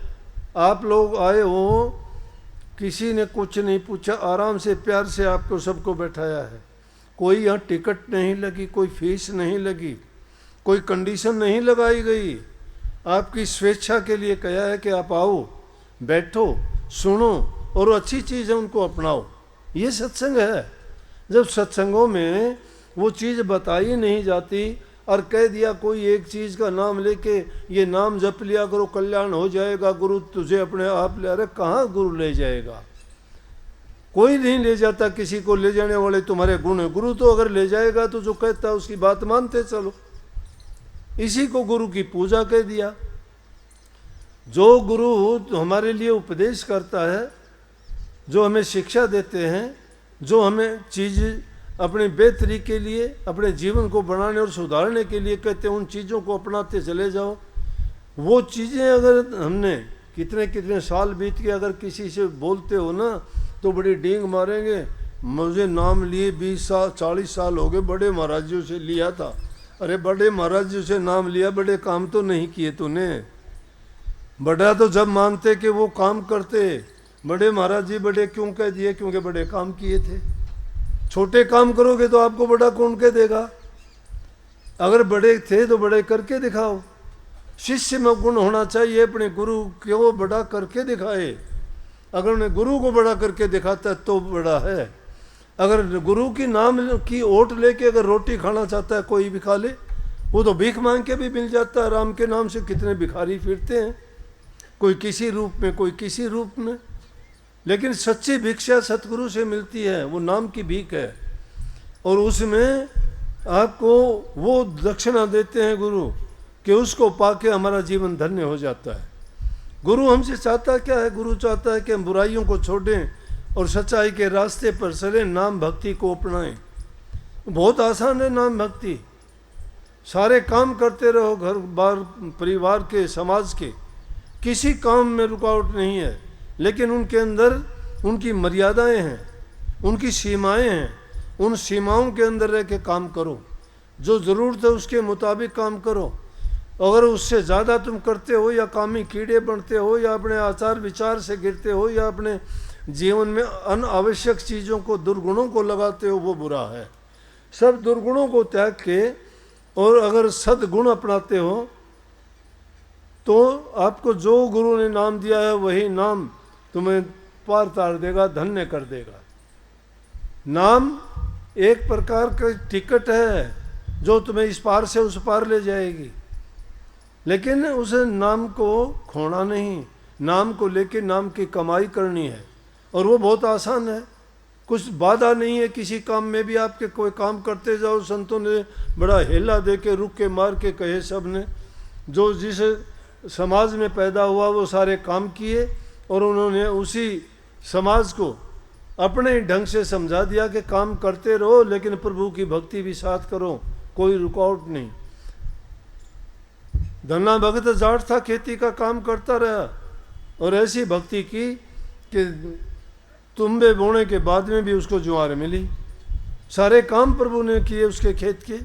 आप लोग आए हो, किसी ने कुछ नहीं पूछा, आराम से प्यार से आपको सबको बैठाया है। कोई यहाँ टिकट नहीं लगी, कोई फीस नहीं लगी, कोई कंडीशन नहीं लगाई गई। आपकी स्वेच्छा के लिए कहा है कि आप आओ, बैठो, सुनो, और अच्छी चीज़ है उनको अपनाओ। ये सत्संग है। जब सत्संगों में वो चीज़ बताई नहीं जाती और कह दिया कोई एक चीज़ का नाम लेके ये नाम जप लिया करो कल्याण हो जाएगा, गुरु तुझे अपने आप ले, अरे कहाँ गुरु ले जाएगा? कोई नहीं ले जाता। किसी को ले जाने वाले तुम्हारे गुण है। गुरु तो अगर ले जाएगा तो जो कहता है उसकी बात मानते चलो। इसी को गुरु की पूजा कह दिया। जो गुरु हमारे लिए उपदेश करता है, जो हमें शिक्षा देते हैं, जो हमें चीज़ अपने बेहतरी के लिए, अपने जीवन को बनाने और सुधारने के लिए कहते हैं, उन चीज़ों को अपनाते चले जाओ। वो चीज़ें अगर हमने कितने कितने साल बीत के अगर किसी से बोलते हो ना, तो बड़ी डींग मारेंगे। मुझे नाम लिए 20 साल 40 साल हो गए, बड़े महाराजियों से लिया था। अरे बड़े महाराजियों से नाम लिया, बड़े काम तो नहीं किए तूने। बड़ा तो जब मानते कि वो काम करते, बड़े महाराज जी बड़े क्यों कह दिए? क्योंकि बड़े काम किए थे। छोटे काम करोगे तो आपको बड़ा कौन कह देगा? अगर बड़े थे तो बड़े करके दिखाओ। शिष्य में गुण होना चाहिए, अपने गुरु क्यों बड़ा करके दिखाए। अगर उन्हें गुरु को बड़ा करके दिखाता है तो बड़ा है। अगर गुरु की नाम की ओट लेके अगर रोटी खाना चाहता है कोई भी खा ले, वो तो भीख मांग के भी मिल जाता है। राम के नाम से कितने भिखारी फिरते हैं, कोई किसी रूप में कोई किसी रूप में, लेकिन सच्ची भिक्षा सतगुरु से मिलती है, वो नाम की भीख है। और उसमें आपको वो दक्षिणा देते हैं गुरु कि उसको पाके हमारा जीवन धन्य हो जाता है। गुरु हमसे चाहता क्या है? गुरु चाहता है कि हम बुराइयों को छोड़ें और सच्चाई के रास्ते पर चलें, नाम भक्ति को अपनाएं। बहुत आसान है नाम भक्ति। सारे काम करते रहो, घर बार परिवार के, समाज के, किसी काम में रुकावट नहीं है, लेकिन उनके अंदर उनकी मर्यादाएं हैं, उनकी सीमाएं हैं। उन सीमाओं के अंदर रह के काम करो, जो ज़रूरत है उसके मुताबिक काम करो। अगर उससे ज़्यादा तुम करते हो या कामी कीड़े बनते हो या अपने आचार विचार से गिरते हो या अपने जीवन में अनावश्यक चीज़ों को, दुर्गुणों को लगाते हो, वो बुरा है। सब दुर्गुणों को त्याग के और अगर सद्गुण अपनाते हो तो आपको जो गुरु ने नाम दिया है वही नाम तुम्हें पार तार देगा, धन्य कर देगा। नाम एक प्रकार का टिकट है जो तुम्हें इस पार से उस पार ले जाएगी, लेकिन उस नाम को खोना नहीं। नाम को लेके नाम की कमाई करनी है, और वो बहुत आसान है। कुछ बाधा नहीं है किसी काम में भी। आपके कोई काम करते जाओ, संतों ने बड़ा हेला दे के रुक के मार के कहे, सब ने जो जिस समाज में पैदा हुआ वो सारे काम किए और उन्होंने उसी समाज को अपने ढंग से समझा दिया कि काम करते रहो लेकिन प्रभु की भक्ति भी साथ करो, कोई रुकावट नहीं। धन्ना भगत जाट था, खेती का काम करता रहा और ऐसी भक्ति की कि तुम्बे बोने के बाद में भी उसको ज्वार मिली। सारे काम प्रभु ने किए उसके खेत के।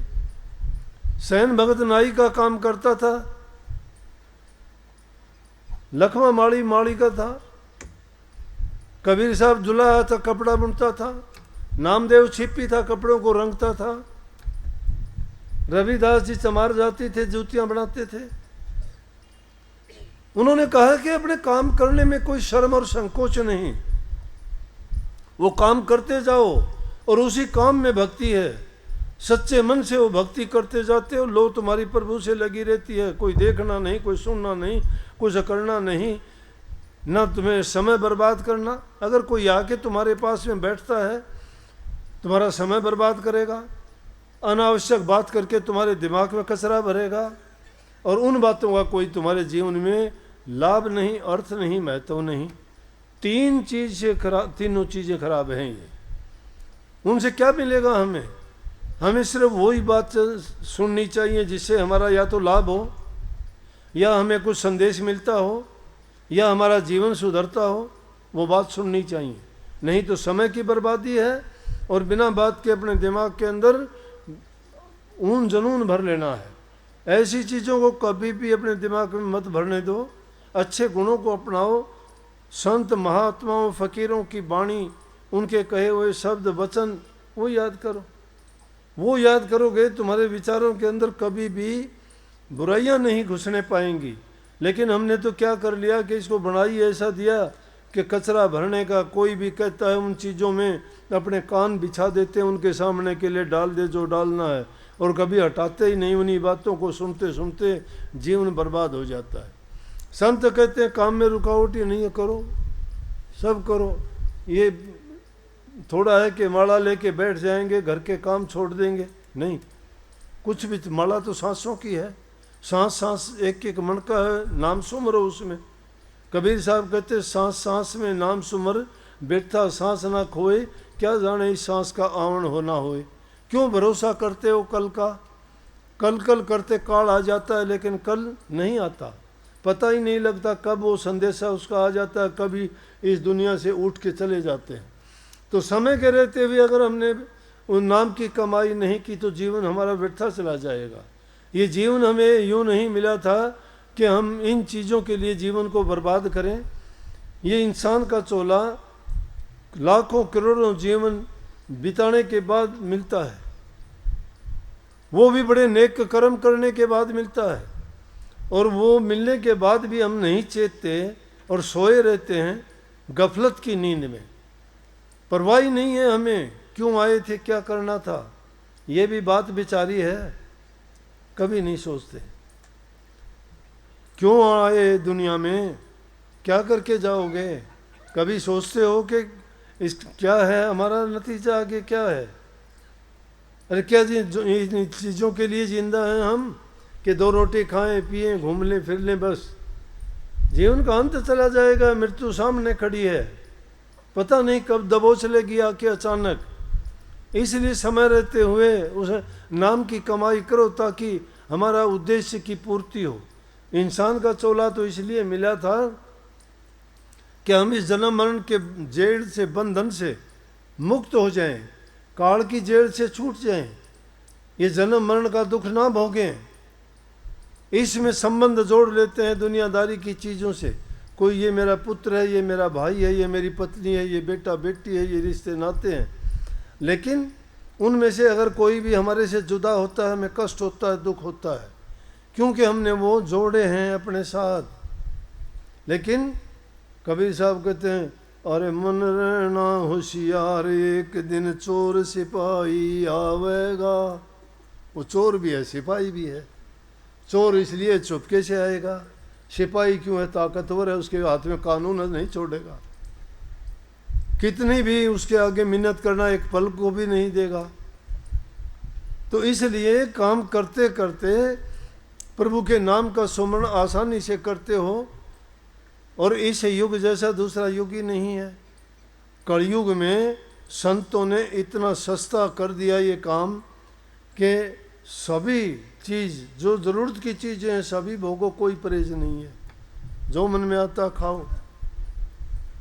सैन भगत नाई का काम करता था, लखमा माड़ी का था, कबीर साहब जुलाहा था, कपड़ा बुनता था, नामदेव छिपी था, कपड़ों को रंगता था, रविदास जी चमार जाती थे, जूतियां बनाते थे। उन्होंने कहा कि अपने काम करने में कोई शर्म और संकोच नहीं, वो काम करते जाओ और उसी काम में भक्ति है। सच्चे मन से वो भक्ति करते जाते हो, लो तुम्हारी प्रभु से लगी रहती है। कोई देखना नहीं, कोई सुनना नहीं, कुछ करना नहीं, ना तुम्हें समय बर्बाद करना। अगर कोई आके तुम्हारे पास में बैठता है, तुम्हारा समय बर्बाद करेगा, अनावश्यक बात करके तुम्हारे दिमाग में कचरा भरेगा और उन बातों का कोई तुम्हारे जीवन में लाभ नहीं, अर्थ नहीं, महत्व नहीं। तीनों चीज़ें खराब हैं ये। उनसे क्या मिलेगा हमें? हमें सिर्फ वही बात सुननी चाहिए जिससे हमारा या तो लाभ हो, या हमें कुछ संदेश मिलता हो, या हमारा जीवन सुधरता हो, वो बात सुननी चाहिए। नहीं तो समय की बर्बादी है और बिना बात के अपने दिमाग के अंदर ऊन जनून भर लेना है। ऐसी चीज़ों को कभी भी अपने दिमाग में मत भरने दो। अच्छे गुणों को अपनाओ। संत महात्माओं फ़कीरों की वाणी, उनके कहे हुए शब्द वचन वो याद करो। वो याद करोगे तुम्हारे विचारों के अंदर कभी भी बुराइयां नहीं घुसने पाएंगी। लेकिन हमने तो क्या कर लिया कि इसको बनाई ऐसा दिया कि कचरा भरने का। कोई भी कहता है उन चीज़ों में अपने कान बिछा देते हैं, उनके सामने के लिए डाल दे जो डालना है, और कभी हटाते ही नहीं। उन्हीं बातों को सुनते सुनते जीवन बर्बाद हो जाता है। संत कहते हैं काम में रुकावट ही नहीं है, करो, सब करो। ये थोड़ा है कि माला लेके बैठ जाएंगे, घर के काम छोड़ देंगे, नहीं। कुछ भी, माला तो सांसों की है, सांस सांस एक एक मन का है, नाम सुमरो उसमें। कबीर साहब कहते सांस सांस में नाम सुमर, बैठा सांस ना खोए, क्या जाने इस सांस का आवण हो ना होए। क्यों भरोसा करते हो कल का? कल कल करते काल आ जाता है, लेकिन कल नहीं आता। पता ही नहीं लगता कब वो संदेशा उसका आ जाता है, कभी इस दुनिया से उठ के चले जाते हैं। तो समय के रहते हुए अगर हमने उन नाम की कमाई नहीं की तो जीवन हमारा व्यर्थ चला जाएगा। ये जीवन हमें यूँ नहीं मिला था कि हम इन चीज़ों के लिए जीवन को बर्बाद करें। ये इंसान का चोला लाखों करोड़ों जीवन बिताने के बाद मिलता है, वो भी बड़े नेक कर्म करने के बाद मिलता है। और वो मिलने के बाद भी हम नहीं चेतते और सोए रहते हैं गफलत की नींद में। परवाह नहीं है हमें क्यों आए थे, क्या करना था, ये भी बात बेचारी है, कभी नहीं सोचते। क्यों आए दुनिया में, क्या करके जाओगे, कभी सोचते हो कि इस क्या है हमारा नतीजा आगे क्या है? अरे क्या इन चीज़ों के लिए जिंदा हैं हम कि 2 रोटी खाएं पिएं घूम लें फिर लें बस? जीवन का अंत चला जाएगा, मृत्यु सामने खड़ी है, पता नहीं कब दबोच लेगी आके अचानक। इसलिए समय रहते हुए उस नाम की कमाई करो ताकि हमारा उद्देश्य की पूर्ति हो। इंसान का चोला तो इसलिए मिला था कि हम इस जन्म मरण के जेल से, बंधन से मुक्त हो जाएं, काल की जेल से छूट जाएं, ये जन्म मरण का दुख ना भोगें। इसमें संबंध जोड़ लेते हैं दुनियादारी की चीज़ों से। कोई ये मेरा पुत्र है, ये मेरा भाई है, ये मेरी पत्नी है, ये बेटा बेटी है, ये रिश्ते नाते हैं। लेकिन उनमें से अगर कोई भी हमारे से जुदा होता है, हमें कष्ट होता है, दुख होता है, क्योंकि हमने वो जोड़े हैं अपने साथ। लेकिन कबीर साहब कहते हैं, अरे मन रहना होशियार, एक दिन चोर सिपाही आवेगा। वो चोर भी है, सिपाही भी है। चोर इसलिए चुपके से आएगा, सिपाही क्यों है, ताकतवर है, उसके हाथ में कानून नहीं छोड़ेगा, कितनी भी उसके आगे मिन्नत करना एक पल को भी नहीं देगा। तो इसलिए काम करते करते प्रभु के नाम का सुमरण आसानी से करते हो। और इस युग जैसा दूसरा युग ही नहीं है। कलयुग में संतों ने इतना सस्ता कर दिया ये काम कि सभी चीज़ जो ज़रूरत की चीज़ें हैं सभी भोगो, कोई परहेज नहीं है। जो मन में आता खाओ,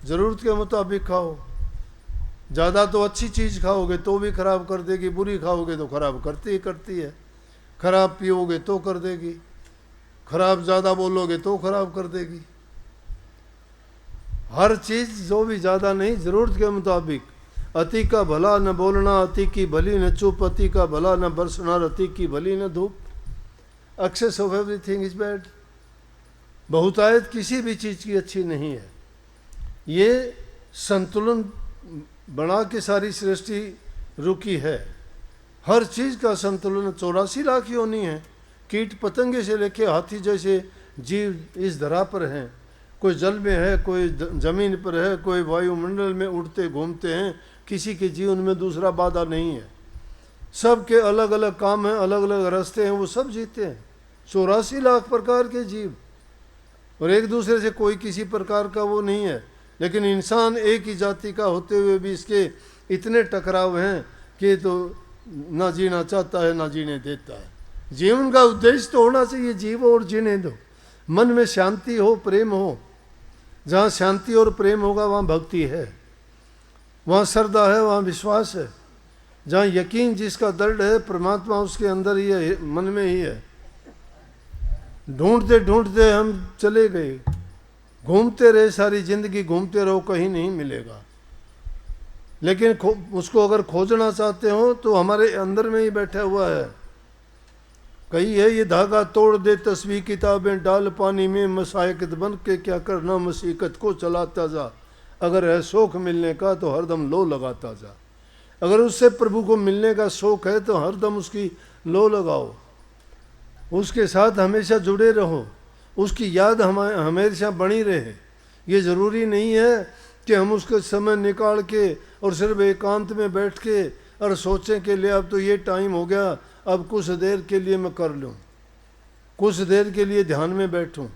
ज़रूरत के मुताबिक खाओ। ज़्यादा तो अच्छी चीज़ खाओगे तो भी खराब कर देगी, बुरी खाओगे तो खराब करती ही करती है। खराब पियोगे तो कर देगी, खराब ज़्यादा बोलोगे तो खराब कर देगी। हर चीज़ जो भी ज़्यादा नहीं, ज़रूरत के मुताबिक। अति का भला न बोलना, अति की भली न चुप, अति का भला न बरसना, अति की भली न धूप। Excess of everything is bad. बहुतायत किसी भी चीज़ की अच्छी नहीं है। ये संतुलन बना के सारी सृष्टि रुकी है। हर चीज़ का संतुलन। 84 लाख योनि है, कीट पतंगे से लेके हाथी जैसे जीव इस धरा पर हैं। कोई जल में है, कोई जमीन पर है, कोई वायुमंडल में उड़ते घूमते हैं। किसी के जीवन में दूसरा बाधा नहीं है। सबके अलग अलग काम हैं, अलग अलग रास्ते हैं, वो सब जीते हैं। 84 लाख प्रकार के जीव, और एक दूसरे से कोई किसी प्रकार का वो नहीं है। लेकिन इंसान एक ही जाति का होते हुए भी इसके इतने टकराव हैं कि तो ना जीना चाहता है ना जीने देता है। जीवन का उद्देश्य तो होना चाहिए जीवो और जीने दो। मन में शांति हो, प्रेम हो। जहाँ शांति और प्रेम होगा वहाँ भक्ति है, वहाँ श्रद्धा है, वहाँ विश्वास है। जहाँ यकीन जिसका दृढ़ है, परमात्मा उसके अंदर ही है, मन में ही है। ढूंढते ढूंढते हम चले गए, घूमते रहे सारी जिंदगी, घूमते रहो कहीं नहीं मिलेगा। लेकिन उसको अगर खोजना चाहते हो तो हमारे अंदर में ही बैठा हुआ है। कही है, ये धागा तोड़ दे तस्वीर किताबें डाल पानी में, मसायकत बन के क्या करना मसीकत को चलाता जा। अगर है शौक मिलने का तो हरदम लो लगाता जा। अगर उससे प्रभु को मिलने का शौक है तो हरदम उसकी लो लगाओ, उसके साथ हमेशा जुड़े रहो, उसकी याद हमेशा बनी रहे। ये ज़रूरी नहीं है कि हम उसका समय निकाल के और सिर्फ एकांत में बैठ के और सोचें कि ले अब तो ये टाइम हो गया, अब कुछ देर के लिए मैं कर लूँ, कुछ देर के लिए ध्यान में बैठूं।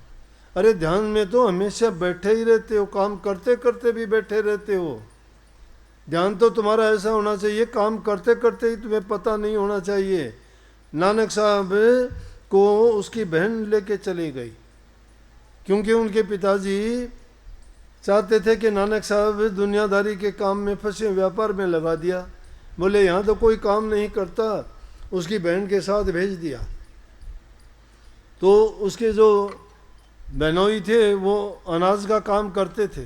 अरे ध्यान में तो हमेशा बैठे ही रहते हो, काम करते करते भी बैठे रहते हो। ध्यान तो तुम्हारा ऐसा होना चाहिए, काम करते करते ही तुम्हें पता नहीं होना चाहिए। नानक साहब को उसकी बहन लेके चली गई, क्योंकि उनके पिताजी चाहते थे कि नानक साहब दुनियादारी के काम में फंसे, व्यापार में लगा दिया। बोले यहाँ तो कोई काम नहीं करता, उसकी बहन के साथ भेज दिया। तो उसके जो बहनोई थे वो अनाज का काम करते थे,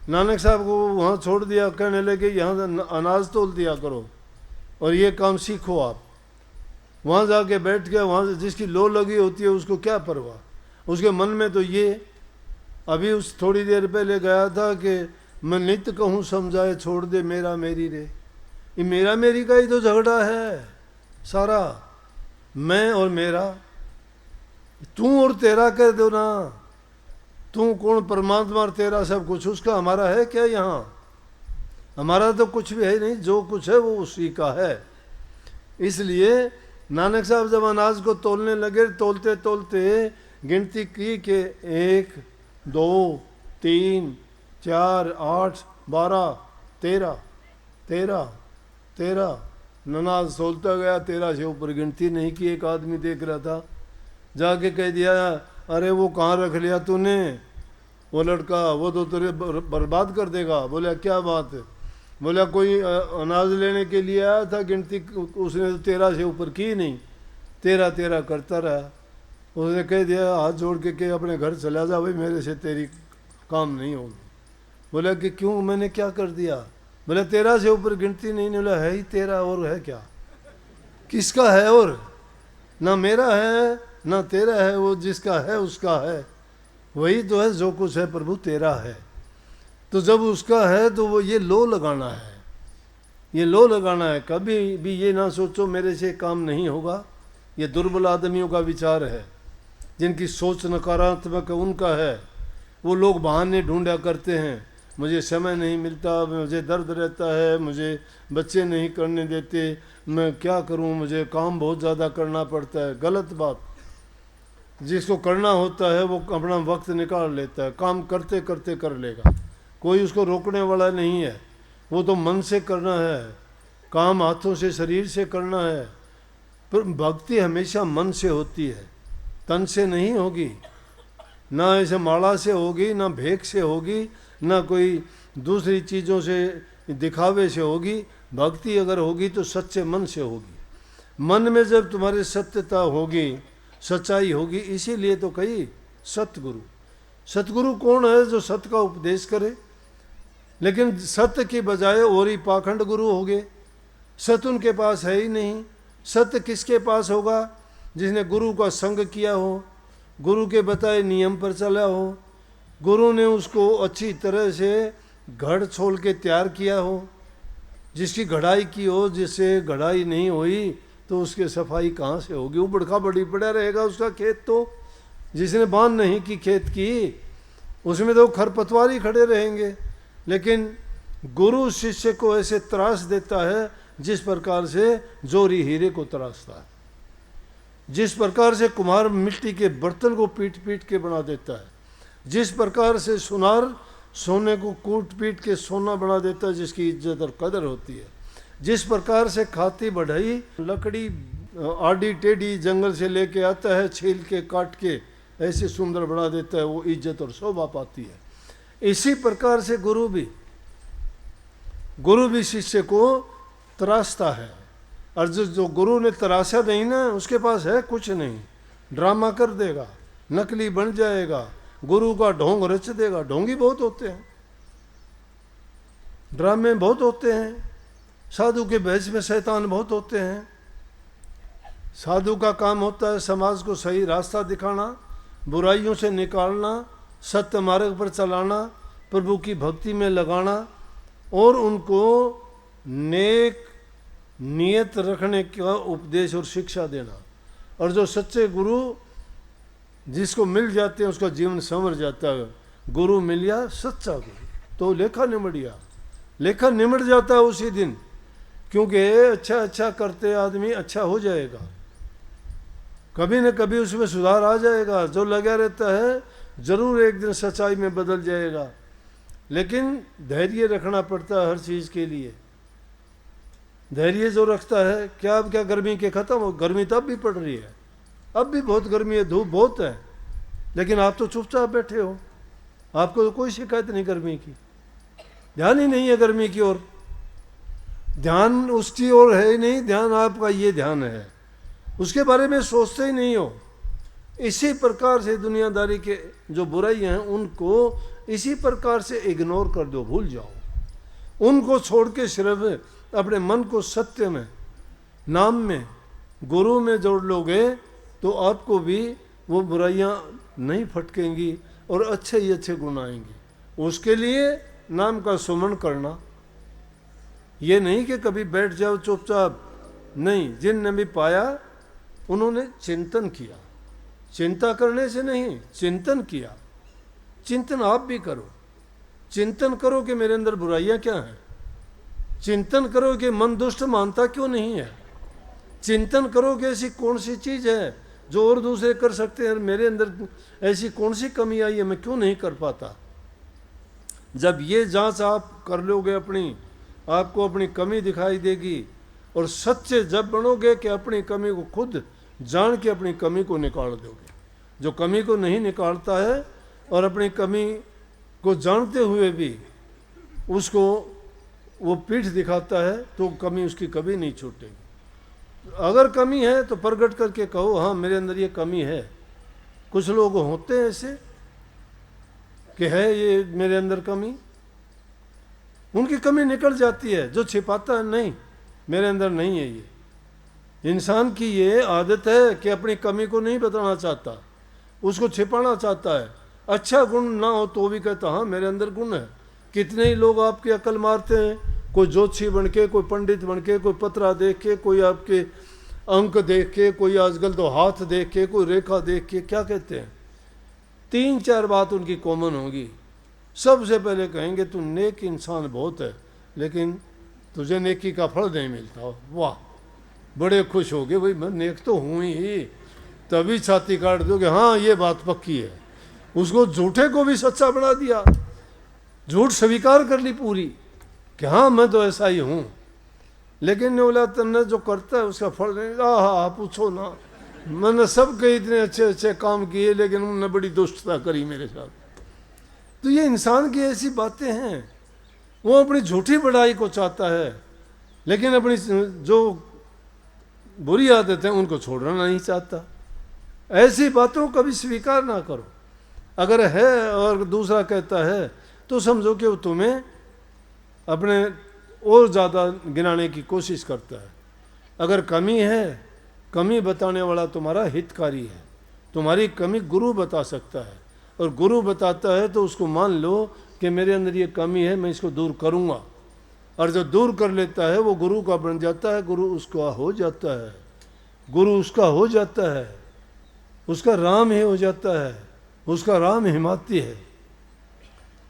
नानक साहब को वहाँ छोड़ दिया, कहने लगे यहाँ अनाज तोल दिया करो और ये काम सीखो आप। वहाँ जाके बैठ गया, वहाँ जिसकी लो लगी होती है उसको क्या परवाह, उसके मन में तो ये। अभी उस थोड़ी देर पहले गया था कि मैं नित्य कहूँ समझाए छोड़ दे मेरा मेरी रे। ये मेरा मेरी का ही तो झगड़ा है सारा, मैं और मेरा। तू और तेरा कह दो ना, तू कौन, परमात्मा और तेरा सब कुछ उसका, हमारा है क्या यहाँ? हमारा तो कुछ भी है नहीं, जो कुछ है वो उसी का है। इसलिए नानक साहब जब अनाज को तोलने लगे, तोलते तोलते गिनती की कि 1 2 3 4 8 12 13 13 13 अनाज तोलता गया, 13 से ऊपर गिनती नहीं की। एक आदमी देख रहा था, जाके कह दिया, अरे वो कहाँ रख लिया तूने? वो लड़का, वो तो तेरे बर्बाद कर देगा। बोला क्या बात है? बोला कोई अनाज लेने के लिए आया था, गिनती उसने तो 13 से ऊपर की नहीं, 13 13 करता रहा। उसने कह दिया हाथ जोड़ के अपने घर चला जा भाई, मेरे से तेरी काम नहीं होगी। बोला कि क्यों, मैंने क्या कर दिया? बोला 13 से ऊपर गिनती नहीं। बोला है ही 13, और है क्या? किसका है? और ना मेरा है ना तेरा है, वो जिसका है उसका है, वही तो है, जो कुछ है प्रभु तेरा है। तो जब उसका है तो वो ये लो लगाना है, ये लो लगाना है। कभी भी ये ना सोचो मेरे से काम नहीं होगा। ये दुर्बल आदमियों का विचार है, जिनकी सोच नकारात्मक उनका है। वो लोग बहाने ढूंढा करते हैं, मुझे समय नहीं मिलता, मुझे दर्द रहता है, मुझे बच्चे नहीं करने देते, मैं क्या करूं, मुझे काम बहुत ज़्यादा करना पड़ता है। गलत बात। जिसको करना होता है वो अपना वक्त निकाल लेता है, काम करते करते कर लेगा, कोई उसको रोकने वाला नहीं है। वो तो मन से करना है, काम हाथों से शरीर से करना है। पर भक्ति हमेशा मन से होती है, तन से नहीं होगी। ना ऐसे माला से होगी, ना भेक से होगी, ना कोई दूसरी चीज़ों से दिखावे से होगी। भक्ति अगर होगी तो सच्चे मन से होगी। मन में जब तुम्हारी सत्यता होगी, सच्चाई होगी, इसीलिए तो कही सतगुरु। सतगुरु कौन है? जो सत्य का उपदेश करे। लेकिन सत्य की बजाय और ही पाखंड गुरु हो गए। सत्य उनके पास है ही नहीं। सत्य किसके पास होगा? जिसने गुरु का संग किया हो, गुरु के बताए नियम पर चला हो, गुरु ने उसको अच्छी तरह से घड़ छोल के तैयार किया हो, जिसकी घड़ाई की हो। जिससे घड़ाई नहीं हुई तो उसके सफाई कहाँ से होगी? उबड़ खाबड़ी पड़ा रहेगा उसका खेत। तो जिसने बांध नहीं की खेत की, उसमें तो खरपतवार ही खड़े रहेंगे। लेकिन गुरु शिष्य को ऐसे त्रास देता है जिस प्रकार से जोरी हीरे को तरासता है, जिस प्रकार से कुम्हार मिट्टी के बर्तन को पीट पीट के बना देता है, जिस प्रकार से सुनार सोने को कूट पीट के सोना बना देता है जिसकी इज्जत और कदर होती है, जिस प्रकार से खाती बढ़ाई लकड़ी आड़ी टेढ़ी जंगल से लेके आता है, छील के काट के ऐसे सुंदर बना देता है, वो इज्जत और शोभा पाती है। इसी प्रकार से गुरु भी शिष्य को तरासता है। और जो गुरु ने तराशा नहीं ना, उसके पास है कुछ नहीं, ड्रामा कर देगा, नकली बन जाएगा, गुरु का ढोंग रच देगा। ढोंगी बहुत होते हैं, ड्रामे बहुत होते हैं, साधु के भेष में शैतान बहुत होते हैं। साधु का काम होता है समाज को सही रास्ता दिखाना, बुराइयों से निकालना, सत्य मार्ग पर चलाना, प्रभु की भक्ति में लगाना और उनको नेक नियत रखने का उपदेश और शिक्षा देना। और जो सच्चे गुरु जिसको मिल जाते हैं उसका जीवन संवर जाता है। गुरु मिल गया सच्चा गुरु तो लेखा निमट जाता है उसी दिन, क्योंकि अच्छा करते आदमी अच्छा हो जाएगा, कभी न कभी उसमें सुधार आ जाएगा। जो लगा रहता है जरूर एक दिन सच्चाई में बदल जाएगा। लेकिन धैर्य रखना पड़ता है हर चीज़ के लिए। धैर्य जो रखता है, क्या अब क्या गर्मी के ख़त्म हो, गर्मी तब भी पड़ रही है, अब भी बहुत गर्मी है, धूप बहुत है, लेकिन आप तो चुपचाप बैठे हो, आपको तो कोई शिकायत नहीं गर्मी की, ध्यान ही नहीं है गर्मी की ओर, ध्यान उसकी ओर है ही नहीं, ध्यान आपका ये ध्यान है, उसके बारे में सोचते ही नहीं हो। इसी प्रकार से दुनियादारी के जो बुराई हैं उनको इसी प्रकार से इग्नोर कर दो, भूल जाओ उनको, छोड़ के सिर्फ अपने मन को सत्य में, नाम में, गुरु में जोड़ लोगे तो आपको भी वो बुराइयां नहीं फटकेंगी और अच्छे ही अच्छे गुण आएंगे। उसके लिए नाम का सुमन करना, ये नहीं कि कभी बैठ जाओ चुपचाप, नहीं। जिनने भी पाया उन्होंने चिंतन किया, चिंता करने से नहीं, चिंतन किया। चिंतन आप भी करो, चिंतन करो कि मेरे अंदर बुराइयां क्या हैं, चिंतन करो कि मन दुष्ट मानता क्यों नहीं है, चिंतन करो कि ऐसी कौन सी चीज़ है जो और दूसरे कर सकते हैं, मेरे अंदर ऐसी कौन सी कमी आई है, मैं क्यों नहीं कर पाता। जब ये जांच आप कर लोगे अपनी, आपको अपनी कमी दिखाई देगी, और सच्चे जब बनोगे कि अपनी कमी को खुद जान के अपनी कमी को निकाल दोगे। जो कमी को नहीं निकालता है और अपनी कमी को जानते हुए भी उसको वो पीठ दिखाता है, तो कमी उसकी कभी नहीं छूटेगी। अगर कमी है तो प्रकट करके कहो, हाँ मेरे अंदर ये कमी है। कुछ लोग होते हैं ऐसे कि है ये मेरे अंदर कमी, उनकी कमी निकल जाती है। जो छिपाता है, नहीं मेरे अंदर नहीं है ये। इंसान की ये आदत है कि अपनी कमी को नहीं बताना चाहता, उसको छिपाना चाहता है। अच्छा गुण ना हो तो भी कहता हाँ मेरे अंदर गुण है। कितने ही लोग आपकी अकल मारते हैं, कोई ज्योतिषी बन के, कोई पंडित बन के, कोई पतरा देख के, कोई आपके अंक देख के, कोई आजकल तो हाथ देख के, कोई रेखा देख के। क्या कहते हैं? 3-4 बात उनकी कॉमन होगी। सबसे पहले कहेंगे तू नेक इंसान बहुत है, लेकिन तुझे नेकी का फल नहीं मिलता। वाह, बड़े खुश हो गए, भाई मैं नेक तो हूँ ही। तभी छाती काट दोगे, हाँ ये बात पक्की है। उसको झूठे को भी सच्चा बना दिया, झूठ स्वीकार कर ली पूरी कि हाँ मैं तो ऐसा ही हूँ। लेकिन बोला तन्ने जो करता है उसका फल नहीं। हाँ पूछो ना, मैंने सबके इतने अच्छे अच्छे काम किए, लेकिन उन्होंने बड़ी दुष्टता करी मेरे साथ। तो ये इंसान की ऐसी बातें हैं। वो अपनी झूठी बड़ाई को चाहता है, लेकिन अपनी जो बुरी आदतें उनको छोड़ना नहीं चाहता। ऐसी बातों को कभी स्वीकार ना करो। अगर है और दूसरा कहता है तो समझो कि वो तुम्हें अपने और ज़्यादा गिनाने की कोशिश करता है। अगर कमी है, कमी बताने वाला तुम्हारा हितकारी है। तुम्हारी कमी गुरु बता सकता है, और गुरु बताता है तो उसको मान लो कि मेरे अंदर ये कमी है, मैं इसको दूर करूँगा। और जो दूर कर लेता है वो गुरु का बन जाता है, गुरु उसका हो जाता है, गुरु उसका हो जाता है, उसका राम ही हो जाता है। उसका राम हिमाती है।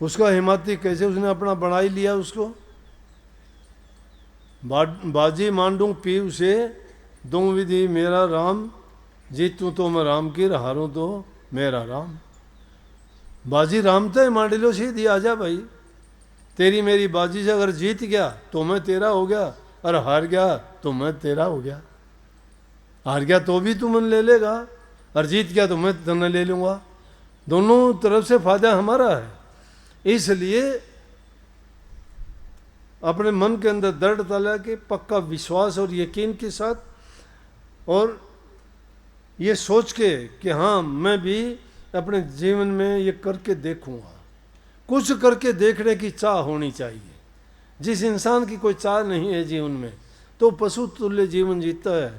उसका हिमाती कैसे? उसने अपना बनाई लिया उसको। बाजी मांडू पीव से दो विधि मेरा राम, जीतू तो मैं राम की, हारूं तो मेरा राम। बाजी राम तो मांड लो सीधी, आजा भाई। तेरी मेरी बाजी से अगर जीत गया तो मैं तेरा हो गया, और हार गया तो मैं तेरा हो गया। हार गया तो भी तू मन ले लेगा, और जीत गया तो मैं तन्ने ले लूँगा। दोनों तरफ से फायदा हमारा है। इसलिए अपने मन के अंदर दृढ़ता लाके पक्का विश्वास और यकीन के साथ, और ये सोच के कि हाँ मैं भी अपने जीवन में ये करके देखूँगा। कुछ करके देखने की चाह होनी चाहिए। जिस इंसान की कोई चाह नहीं है जीवन में, तो पशु तुल्य जीवन जीता है।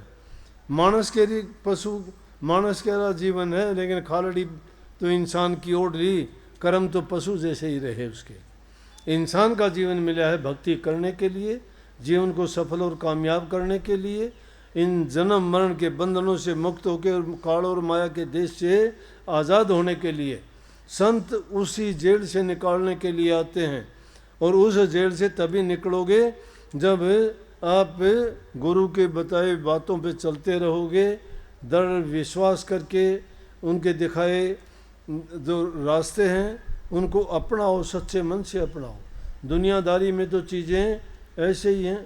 मानस के लिए पशु, मानस के जीवन है, लेकिन खालड़ी तो इंसान की ओर रही, कर्म तो पशु जैसे ही रहे उसके। इंसान का जीवन मिला है भक्ति करने के लिए, जीवन को सफल और कामयाब करने के लिए, इन जन्म मरण के बंधनों से मुक्त होकर काल और माया के देश से आज़ाद होने के लिए। संत उसी जेल से निकालने के लिए आते हैं, और उस जेल से तभी निकलोगे जब आप गुरु के बताए बातों पे चलते रहोगे, दृढ़ विश्वास करके उनके दिखाए जो रास्ते हैं उनको अपनाओ, सच्चे मन से अपनाओ। दुनियादारी में तो चीज़ें ऐसे ही हैं,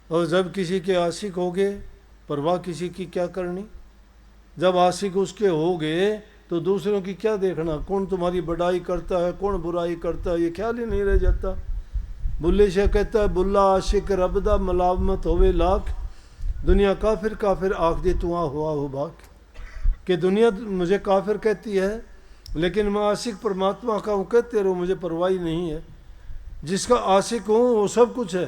और जब किसी के आशिक हो गए, परवाह किसी की क्या करनी। जब आशिक उसके हो गए तो दूसरों की क्या देखना, कौन तुम्हारी बड़ाई करता है, कौन बुराई करता है, ये ख्याल ही नहीं रह जाता। बुल्ले से कहता है, बुल्ला आशिक रबदा मलावमत होवे लाख, दुनिया काफिर काफिर आख दे तुआ हुआ हो बाक। कि दुनिया मुझे काफिर कहती है, लेकिन मैं आशिक परमात्मा का हूँ, कहते रहो, मुझे परवाह ही नहीं है। जिसका आशिक हूँ वो सब कुछ है।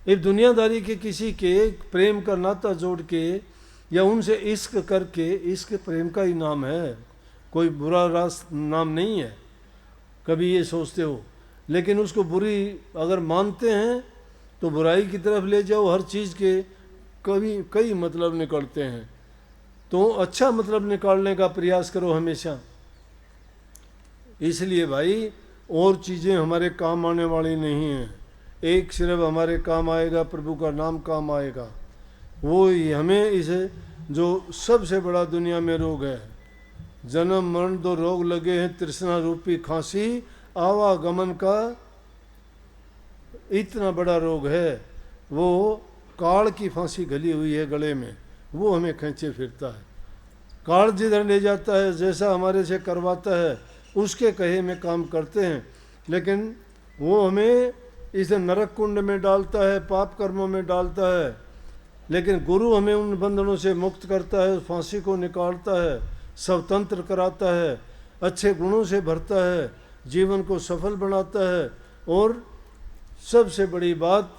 ये दुनियादारी के किसी के प्रेम का नाता जोड़ के या उनसे इश्क करके, इश्क प्रेम का ही नाम है, कोई बुरा नाम नहीं है, कभी ये सोचते हो। लेकिन उसको बुरी अगर मानते हैं तो बुराई की तरफ ले जाओ, हर चीज़ के कभी कई मतलब निकलते हैं। तो अच्छा मतलब निकालने का प्रयास करो हमेशा। इसलिए भाई और चीज़ें हमारे काम आने वाली नहीं हैं, एक सिर्फ हमारे काम आएगा, प्रभु का नाम काम आएगा। वो ही हमें इसे, जो सबसे बड़ा दुनिया में रोग है, जन्म मरण दो रोग लगे हैं, तृष्णा रूपी खांसी, आवागमन का इतना बड़ा रोग है, वो काल की फांसी घली हुई है गले में, वो हमें खींचे फिरता है। काल जिधर ले जाता है, जैसा हमारे से करवाता है, उसके कहे में काम करते हैं, लेकिन वो हमें इस नरक कुंड में डालता है, पाप कर्मों में डालता है। लेकिन गुरु हमें उन बंधनों से मुक्त करता है, उस फांसी को निकालता है, स्वतंत्र कराता है, अच्छे गुणों से भरता है, जीवन को सफल बनाता है। और सबसे बड़ी बात,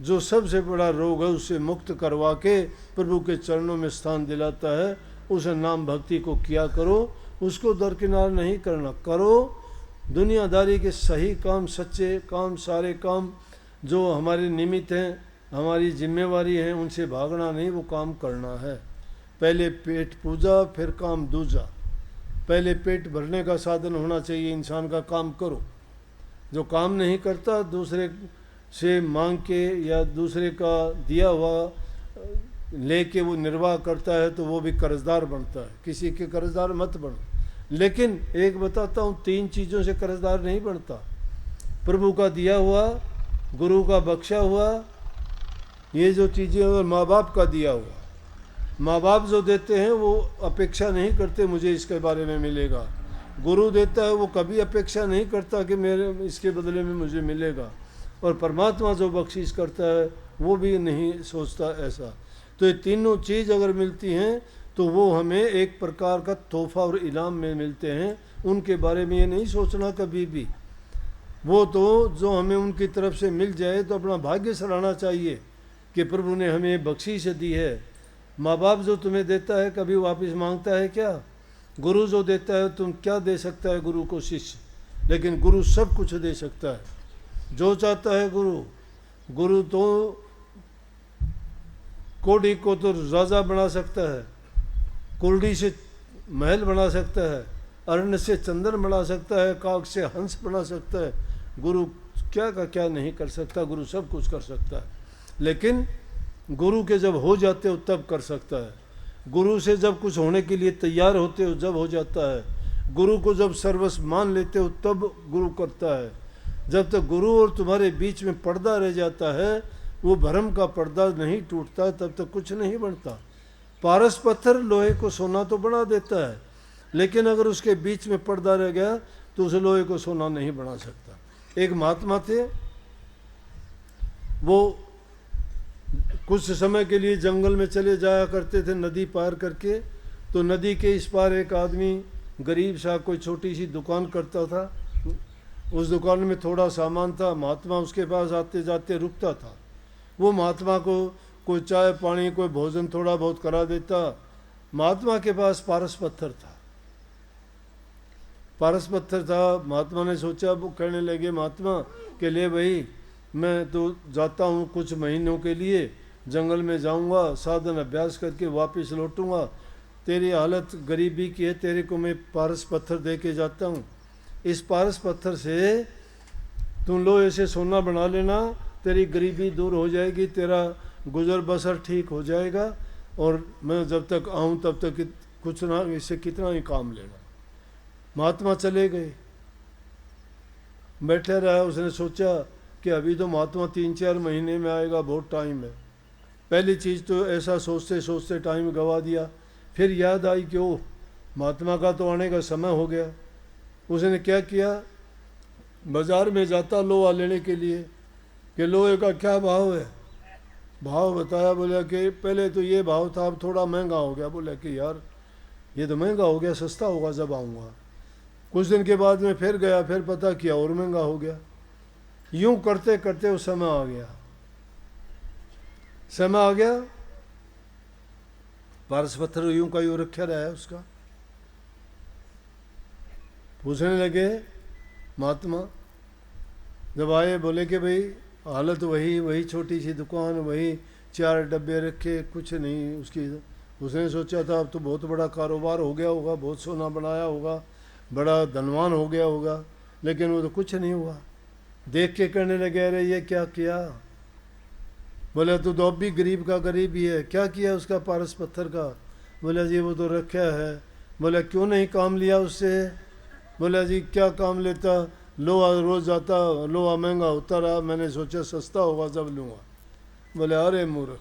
जो सबसे बड़ा रोग है उससे मुक्त करवा के प्रभु के चरणों में स्थान दिलाता है। उस नाम भक्ति को किया करो, उसको दरकिनार नहीं करना। करो दुनियादारी के सही काम, सच्चे काम, सारे काम जो हमारे निमित्त हैं, हमारी जिम्मेवारी है, उनसे भागना नहीं, वो काम करना है। पहले पेट पूजा, फिर काम दूजा। पहले पेट भरने का साधन होना चाहिए इंसान का, काम करो। जो काम नहीं करता, दूसरे से मांग के या दूसरे का दिया हुआ लेके वो निर्वाह करता है, तो वो भी कर्जदार बनता है। किसी के कर्जदार मत बनो। लेकिन एक बताता हूँ, 3 चीज़ों से कर्जदार नहीं बनता। प्रभु का दिया हुआ, गुरु का बख्शा हुआ, ये जो चीज़ें, और माँ बाप का दिया हुआ। माँ बाप जो देते हैं वो अपेक्षा नहीं करते मुझे इसके बारे में मिलेगा। गुरु देता है वो कभी अपेक्षा नहीं करता कि मेरे इसके बदले में मुझे मिलेगा। और परमात्मा जो बख्शिश करता है वो भी नहीं सोचता ऐसा। तो ये तीनों चीज़ अगर मिलती हैं तो वो हमें एक प्रकार का तोहफा और इनाम में मिलते हैं। उनके बारे में ये नहीं सोचना कभी भी। वो तो जो हमें उनकी तरफ से मिल जाए तो अपना भाग्य सराहना चाहिए कि प्रभु ने हमें बख्शिश दी है। माँ बाप जो तुम्हें देता है कभी वापस मांगता है क्या? गुरु जो देता है, तुम क्या दे सकता है गुरु को शिष्य? लेकिन गुरु सब कुछ दे सकता है जो चाहता है गुरु। गुरु तो कोड़ी को तो राजा बना सकता है, कुर्डी से महल बना सकता है, अरण्य से चंदन बना सकता है, काग से हंस बना सकता है। गुरु क्या का क्या नहीं कर सकता, गुरु सब कुछ कर सकता है। लेकिन गुरु के जब हो जाते हो तब कर सकता है। गुरु से जब कुछ होने के लिए तैयार होते हो जब हो जाता है। गुरु को जब सर्वस्व मान लेते हो तब गुरु करता है। जब तक गुरु और तुम्हारे बीच में पर्दा रह जाता है, वो भ्रम का पर्दा नहीं टूटता, तब तक कुछ नहीं बनता। पारस पत्थर लोहे को सोना तो बना देता है, लेकिन अगर उसके बीच में पर्दा रह गया तो उस लोहे को सोना नहीं बना सकता। एक महात्मा थे, वो कुछ समय के लिए जंगल में चले जाया करते थे नदी पार करके। तो नदी के इस पार एक आदमी गरीब सा कोई छोटी सी दुकान करता था। उस दुकान में थोड़ा सामान था। महात्मा उसके पास आते जाते रुकता था। वो महात्मा को कोई चाय पानी, कोई भोजन थोड़ा बहुत करा देता। महात्मा के पास पारस पत्थर था। पारस पत्थर था। महात्मा ने सोचा, वो कहने लगे महात्मा के लिए, भाई मैं तो जाता हूँ कुछ महीनों के लिए, जंगल में जाऊँगा, साधन अभ्यास करके वापस लौटूँगा। तेरी हालत गरीबी की है, तेरे को मैं पारस पत्थर दे के जाता हूँ। इस पारस पत्थर से तुम लोहे से सोना बना लेना, तेरी गरीबी दूर हो जाएगी, तेरा गुजर बसर ठीक हो जाएगा। और मैं जब तक आऊँ तब तक कुछ ना, इससे कितना ही काम लेना। महात्मा चले गए, बैठे रहा। उसने सोचा कि अभी तो महात्मा 3-4 महीने में आएगा, बहुत टाइम है। पहली चीज़ तो ऐसा सोचते सोचते टाइम गवा दिया। फिर याद आई कि ओह, महात्मा का तो आने का समय हो गया। उसने क्या किया, बाज़ार में जाता लोहा लेने के लिए कि लोहे का क्या भाव है। भाव बताया, बोला कि पहले तो ये भाव था, अब थोड़ा महंगा हो गया। बोला कि यार ये तो महंगा हो गया, सस्ता होगा जब आऊँगा। कुछ दिन के बाद में फिर गया, फिर पता किया और महंगा हो गया। यूं करते करते वो समय आ गया, समय आ गया, पारस पत्थर यूं का यूं रखा रहा है उसका। पूछने लगे महात्मा, जब आए बोले कि भाई हालत वही वही, छोटी सी दुकान, वही 4 डब्बे रखे, कुछ नहीं उसकी। उसने सोचा था अब तो बहुत बड़ा कारोबार हो गया होगा, बहुत सोना बनाया होगा, बड़ा धनवान हो गया होगा, लेकिन वो तो कुछ नहीं हुआ। देख के कहने लगे अरे ये क्या किया? बोले तू तो अब भी गरीब का गरीब ही है। क्या किया उसका पारस पत्थर का? बोला जी वो तो रखा है। बोला क्यों नहीं काम लिया उससे? बोला जी क्या काम लेता, लोहा रोज आता, लोहा महंगा होता रहा, मैंने सोचा सस्ता होगा जब लूँगा। बोले अरे मूर्ख,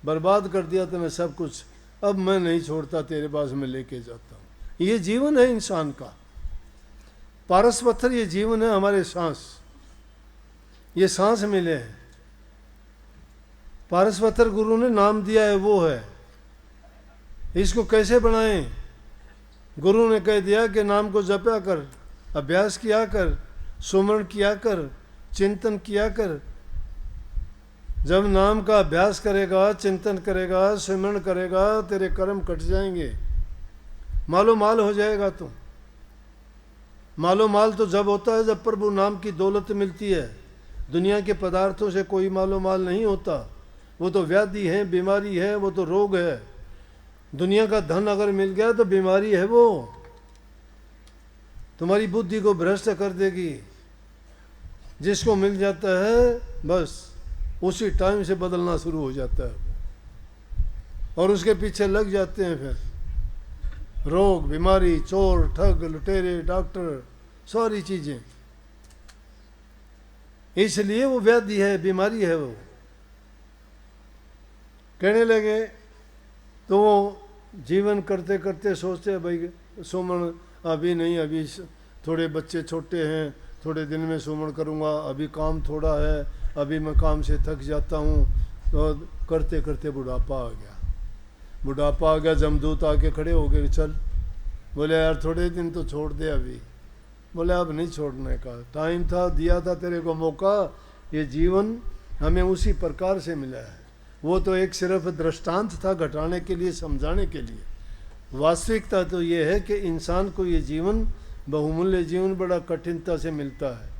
बर्बाद कर दिया तूने सब कुछ, अब मैं नहीं छोड़ता, तेरे पास में लेके जाता हूँ। ये जीवन है इंसान का। पारस पत्थर ये जीवन है, हमारे सांस, ये सांस मिले हैं। पारस पत्थर गुरु ने नाम दिया है, वो है। इसको कैसे बनाएं? गुरु ने कह दिया कि नाम को जपया कर, अभ्यास किया कर, सुमरण किया कर, चिंतन किया कर। जब नाम का अभ्यास करेगा, चिंतन करेगा, सुमरण करेगा, तेरे कर्म कट जाएंगे, मालो माल हो जाएगा तू। मालो माल तो जब होता है जब प्रभु नाम की दौलत मिलती है। दुनिया के पदार्थों से कोई मालो माल नहीं होता, वो तो व्याधि है, बीमारी है, वो तो रोग है। दुनिया का धन अगर मिल गया तो बीमारी है, वो तुम्हारी बुद्धि को भ्रष्ट कर देगी। जिसको मिल जाता है बस उसी टाइम से बदलना शुरू हो जाता है, और उसके पीछे लग जाते हैं फिर रोग, बीमारी, चोर, ठग, लुटेरे, डॉक्टर, सारी चीजें। इसलिए वो व्याधि है, बीमारी है वो। कहने लगे तो वो जीवन करते करते सोचते हैं भाई सुमन अभी नहीं, अभी थोड़े बच्चे छोटे हैं, थोड़े दिन में सुमन करूँगा, अभी काम थोड़ा है, अभी मैं काम से थक जाता हूँ। तो करते करते बुढ़ापा आ गया। बुढ़ापा आ गया, जमदूत आके खड़े हो गए, चल। बोले यार थोड़े दिन तो छोड़ दे अभी। बोले अब नहीं छोड़ने का टाइम था, दिया था तेरे को मौका। ये जीवन हमें उसी प्रकार से मिला है। वो तो एक सिर्फ दृष्टांत था घटाने के लिए, समझाने के लिए। वास्तविकता तो ये है कि इंसान को ये जीवन, बहुमूल्य जीवन, बड़ा कठिनता से मिलता है।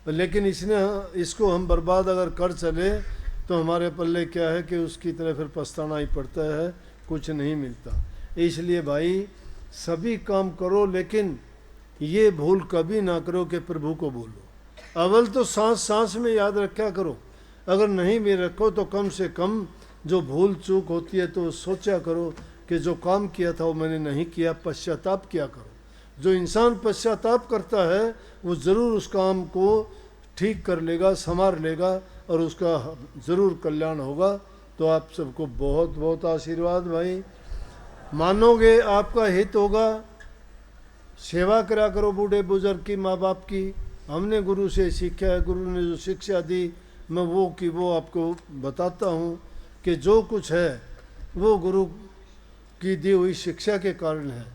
लेकिन इसको हम बर्बाद अगर कर चले तो हमारे पल्ले क्या है कि उसकी तरह फिर पछताना ही पड़ता है, कुछ नहीं मिलता। इसलिए भाई सभी काम करो, लेकिन ये भूल कभी ना करो कि प्रभु को भूलो। अव्वल तो सांस सांस में याद रखा करो, अगर नहीं भी रखो तो कम से कम जो भूल चूक होती है तो सोचा करो कि जो काम किया था वो मैंने नहीं किया, पश्चाताप किया करो। जो इंसान पश्चाताप करता है वो ज़रूर उस काम को ठीक कर लेगा, संवार लेगा, और उसका ज़रूर कल्याण होगा। तो आप सबको बहुत बहुत आशीर्वाद भाई। मानोगे आपका हित होगा। सेवा करा करो बूढ़े बुजुर्ग की, माँ बाप की। हमने गुरु से सीखा है, गुरु ने जो शिक्षा दी मैं वो आपको बताता हूँ कि जो कुछ है वो गुरु की दी हुई शिक्षा के कारण है।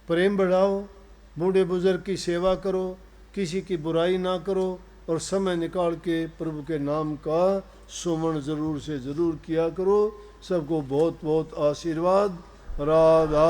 प्रेम बढ़ाओ, बूढ़े बुजुर्ग की सेवा करो, किसी की बुराई ना करो, और समय निकाल के प्रभु के नाम का सुमरण ज़रूर से ज़रूर किया करो। सबको बहुत बहुत आशीर्वाद। राधा